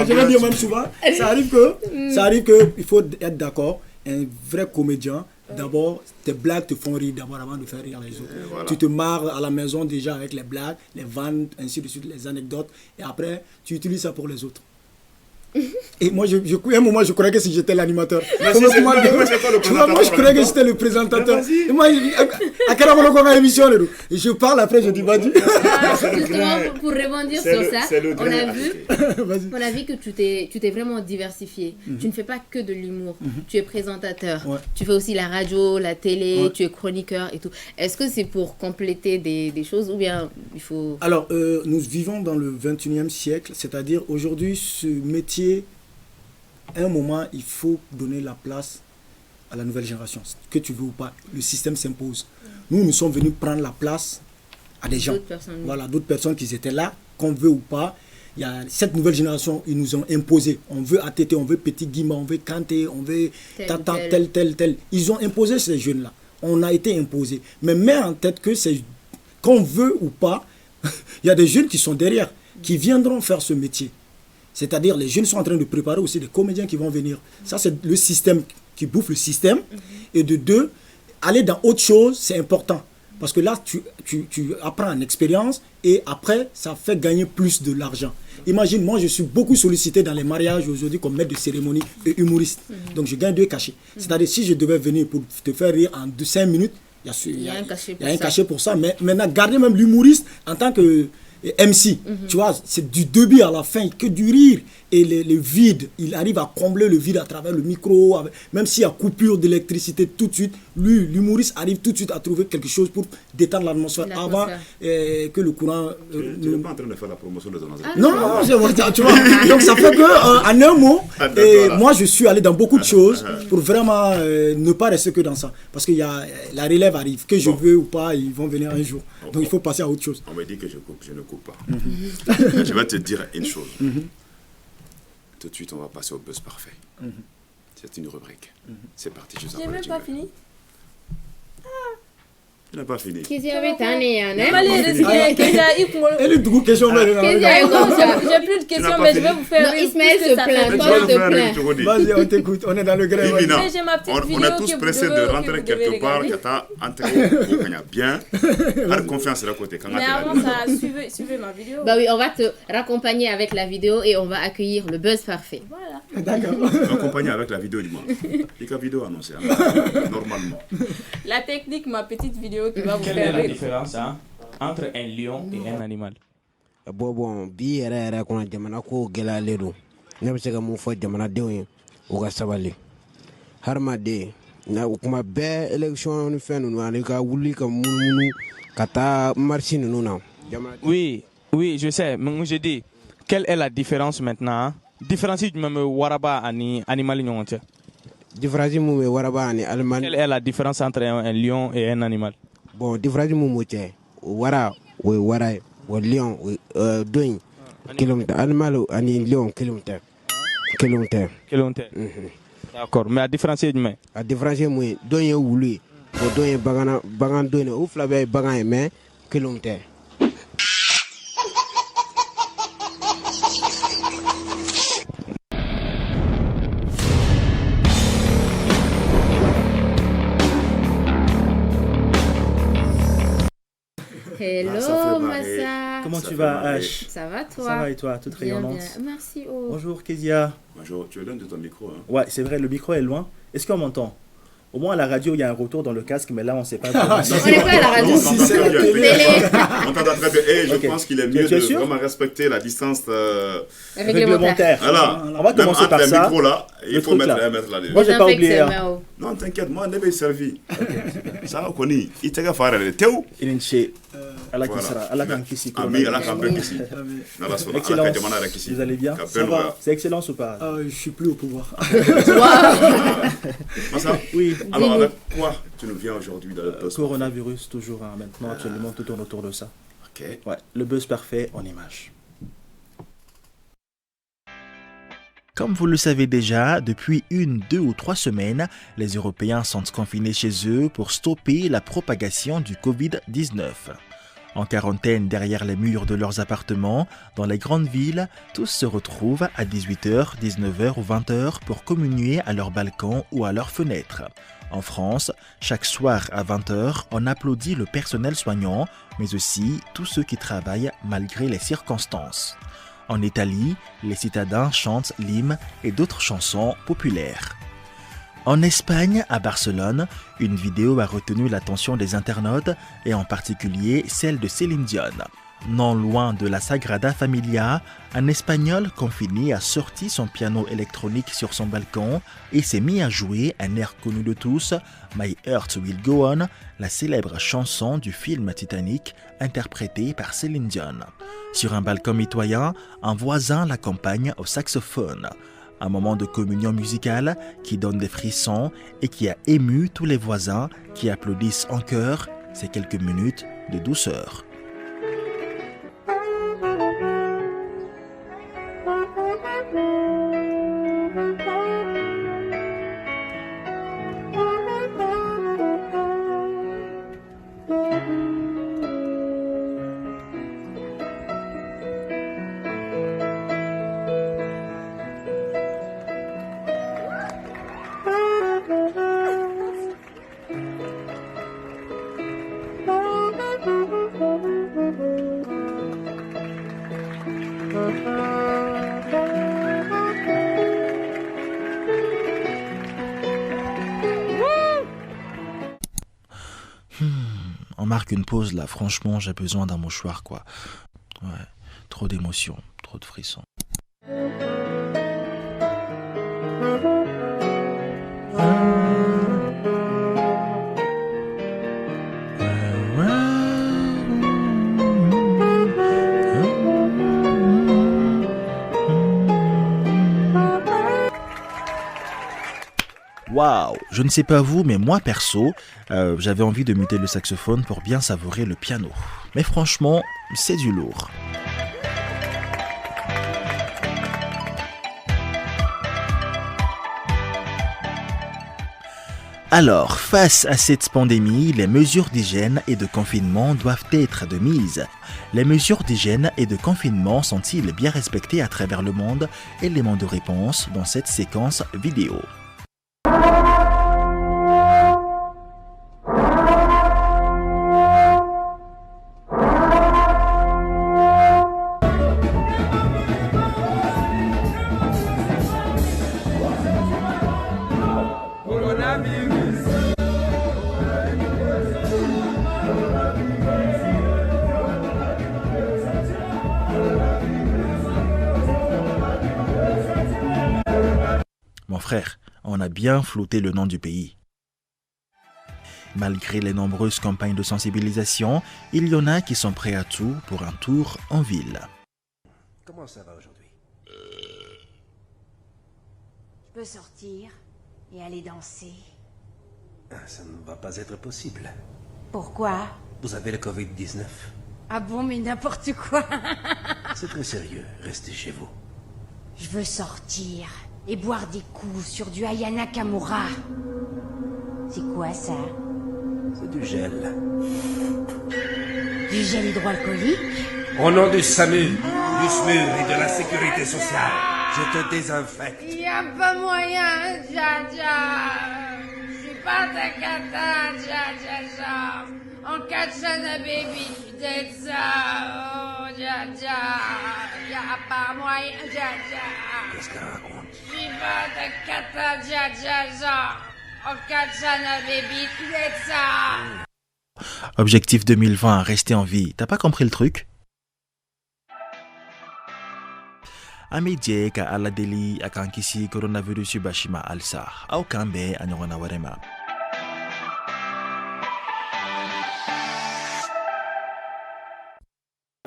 Je vais dire même souvent, ça arrive que il faut être d'accord. Un vrai comédien, d'abord, tes blagues te font rire d'abord avant de faire rire les autres. Voilà. Tu te marres à la maison déjà avec les blagues, les vannes, ainsi de suite, les anecdotes. Et après, tu utilises ça pour les autres. Et moi, à un moment, je croyais que si j'étais l'animateur. Moi, je croyais que j'étais le présentateur. Et moi, à quel moment on a l'émission, je parle, après, je dis, vas-y. Justement, pour rebondir sur ça, on a vu que tu t'es vraiment diversifié. Tu ne fais pas que de l'humour. Tu es présentateur. Tu fais aussi la radio, la télé, tu es chroniqueur et tout. Est-ce que c'est pour compléter des choses ou bien il faut... Alors, nous vivons dans le 21e siècle, c'est-à-dire aujourd'hui, ce métier, à un moment, il faut donner la place à la nouvelle génération. Que tu veux ou pas, le système s'impose. Nous sommes venus prendre la place à des gens. Voilà, d'autres personnes qui étaient là, qu'on veut ou pas. Il y a cette nouvelle génération, ils nous ont imposé. On veut ATT, on veut Petit Guima, on veut Kanté, on veut tel. Ils ont imposé ces jeunes-là. On a été imposé. Mais mets en tête que c'est qu'on veut ou pas, il y a des jeunes qui sont derrière, qui viendront faire ce métier. C'est-à-dire, les jeunes sont en train de préparer aussi des comédiens qui vont venir. Ça, c'est le système qui bouffe le système. Et de deux, aller dans autre chose, c'est important. Parce que là, tu apprends en expérience et après, ça fait gagner plus de l'argent. Imagine, moi, je suis beaucoup sollicité dans les mariages aujourd'hui comme maître de cérémonie et humoriste. Donc, je gagne 2 cachets. C'est-à-dire, si je devais venir pour te faire rire en 5 minutes, il y a un cachet pour ça. Mais maintenant, garder même l'humoriste en tant que MC, tu vois, c'est du début à la fin, que du rire. Et le vide, il arrive à combler le vide à travers le micro, même s'il y a coupure d'électricité tout de suite, lui, l'humoriste arrive tout de suite à trouver quelque chose pour détendre l'atmosphère avant que le courant... Tu n'es pas en train de faire la promotion de ton entreprise. Non, tu vois. Donc ça fait qu'en un mot, moi je suis allé dans beaucoup de choses pour vraiment ne pas rester que dans ça. Parce que la relève arrive, que je veux ou pas, ils vont venir un jour. Donc il faut passer à autre chose. On m'a dit que je ne coupe pas. Je vais te dire une chose. Tout de suite, on va passer au buzz parfait. C'est une rubrique. C'est parti, je vous en J'ai même pas fini. Il n'a pas fini. Qu'est-ce qu'il y avait tanné, hein? J'ai plus de questions, mais je vais vous faire. Non, Ismaël se plaint. Toi, te plaint. Vas-y, on t'écoute. On est dans le gré. On est tous pressés de rentrer quelque part. Que t'as entré bien. Har confiance là côté. Mais avant ça, suivez ma vidéo. Bah oui, on va te raccompagner avec la vidéo et on va accueillir le buzz parfait. Voilà. D'accord. Accompagner avec la vidéo du monde. Et la vidéo annoncée normalement. La technique, ma petite vidéo qui va vous faire. Quelle est la différence entre un lion et un animal? Bon, bi yɛrɛ kɔnɔ jamana ko gɛlɛyalen don ne bɛ se ka mun fɔ jamanadenw ye u ka sabali hadamaden kuma bɛɛ élection ni fɛn ninnu ani ka wuli ka munumunu ka taa marche ninnu na. Oui, je sais, mais je dis, quelle est la différence maintenant? Différence du même waraba ani animal ɲɔgɔn cɛ. Différence mun bɛ waraba ani animal. Quelle est la différence entre un lion et un animal? Bon, différence mun b'o cɛ wara o ye wara ye o lion dɔ in kelen tɛ animal ani lion kelen tɛ. D'accord, mais la différence est jumɛn? A différence mun ye dɔ in ye wulu ye o dɔ in ye bagan dɔ in o fila bɛɛ ye bagan ye mais kelen tɛ. Hello, Massa. Comment tu vas, H? Ça va, toi? Ça va et toi? Toute rayonnante. Merci. Oh. Bonjour, Kezia. Bonjour, tu es loin de ton micro. Hein? Ouais, c'est vrai, le micro est loin. Est-ce qu'on m'entend? Au moins à la radio, il y a un retour dans le casque, mais là, on ne sait pas. On n'est pas à la radio. On t'entend très bien. Et je pense qu'il est mieux de vraiment respecter la distance réglementaire. Voilà. On va commencer par ça. Micros, là, il faut mettre là. Moi, je n'ai pas oublié. Non, t'inquiète, moi, je n'ai pas servi. Ça, on connaît. Il t'a fait le Théo. Il est chez Allah Kankisi. Excellence. Vous allez bien? Ça va? C'est excellence ou pas? Je ne suis plus au pouvoir. Oui. Alors, avec quoi tu nous viens aujourd'hui dans le buzz? Coronavirus, toujours. Maintenant, actuellement, tout tourne autour de ça. Ok. Ouais, le buzz parfait en images. Comme vous le savez déjà, depuis 1, 2 ou 3 semaines, les Européens sont confinés chez eux pour stopper la propagation du Covid-19. En quarantaine derrière les murs de leurs appartements, dans les grandes villes, tous se retrouvent à 18h, 19h ou 20h pour communier à leur balcon ou à leurs fenêtres. En France, chaque soir à 20h, on applaudit le personnel soignant, mais aussi tous ceux qui travaillent malgré les circonstances. En Italie, les citadins chantent l'hymne et d'autres chansons populaires. En Espagne, à Barcelone, une vidéo a retenu l'attention des internautes et en particulier celle de Céline Dion. Non loin de la Sagrada Familia, un Espagnol confiné a sorti son piano électronique sur son balcon et s'est mis à jouer un air connu de tous, My Heart Will Go On, la célèbre chanson du film Titanic interprétée par Céline Dion. Sur un balcon mitoyen, un voisin l'accompagne au saxophone. Un moment de communion musicale qui donne des frissons et qui a ému tous les voisins qui applaudissent en chœur ces quelques minutes de douceur. On marque une pause là, franchement j'ai besoin d'un mouchoir quoi. Ouais, trop d'émotions, trop de frissons. Waouh, je ne sais pas vous, mais moi perso, j'avais envie de muter le saxophone pour bien savourer le piano. Mais franchement, c'est du lourd. Alors, face à cette pandémie, les mesures d'hygiène et de confinement doivent être de mise. Les mesures d'hygiène et de confinement sont-ils bien respectées à travers le monde? Élément de réponse dans cette séquence vidéo. Mon frère, on a bien flouté le nom du pays. Malgré les nombreuses campagnes de sensibilisation, il y en a qui sont prêts à tout pour un tour en ville. Comment ça va aujourd'hui? Je peux sortir et aller danser. Ça ne va pas être possible. Pourquoi? Vous avez le Covid-19. Ah bon, mais n'importe quoi. C'est très sérieux, restez chez vous. Je veux sortir et boire des coups sur du Aya Nakamura. C'est quoi ça? C'est du gel. Du gel hydroalcoolique? Au nom du SAMU, du SMUR et de la sécurité sociale, je te désinfecte. Y a pas moyen, Dja. Je suis pas ta cata, Dja. En cas de Shana Baby, peut-être ça. Oh, Dja. Y a pas moyen, Dja. Qu'est-ce qu'elle raconte? Je suis pas ta cata, Dja. En cas de Shana Baby, peut-être ça. Objectif 2020, rester en vie. T'as pas compris le truc? Amidje ka aladeli akan kisi coronavirus bashima alsa au kambe anyona warema.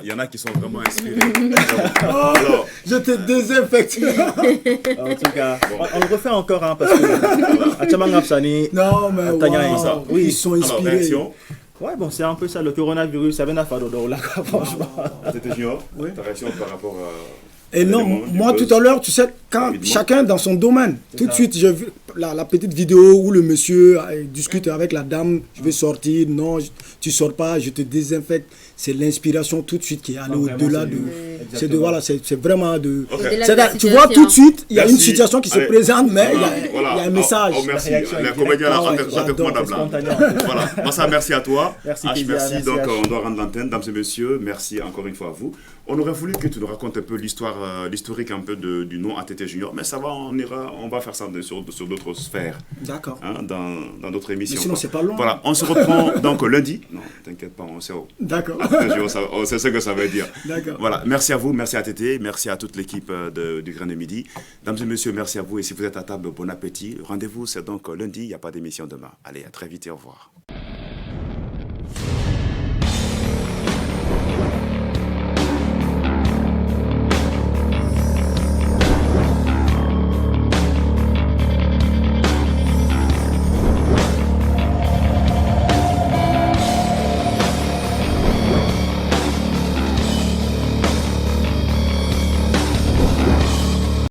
Il y en a qui sont vraiment inspirés. Alors, je te désinfecte. En tout cas, on le refait encore hein, parce que non mais wow, oui, ils sont inspirés. Alors, réaction? Ouais, bon, c'est un peu ça, le coronavirus, ça vient à faire là, franchement. C'était Junior, oui. Ta réaction par rapport à... Et non, moi tout à l'heure, tu sais, quand chacun dans son domaine, tout de suite, j'ai vu la petite vidéo où le monsieur discute avec la dame, je vais sortir, non, tu sors pas, je te désinfecte. C'est l'inspiration tout de suite qui est allée au-delà de... C'est de, voilà, c'est vraiment de... Okay. Tu vois, tout de suite, il y a une situation qui se présente, mais il y a un message. Oh, merci, les comédiens, voilà, Massa, merci à toi. Merci. Donc, on doit rendre l'antenne, dames et messieurs, merci encore une fois à vous. On aurait voulu que tu nous racontes un peu l'historique un peu du nom ATT Junior, mais ça va, on va faire ça sur d'autres sphères. D'accord. Hein, dans d'autres émissions. Mais sinon, c'est pas long. Voilà, on se reprend donc lundi. Non, t'inquiète pas, on sait. D'accord. C'est ce que ça veut dire. D'accord. Voilà, merci à vous, merci à Tété, merci à toute l'équipe du Grain de Midi. Dames et messieurs, merci à vous. Et si vous êtes à table, bon appétit. Rendez-vous, c'est donc lundi, il n'y a pas d'émission demain. Allez, à très vite et au revoir.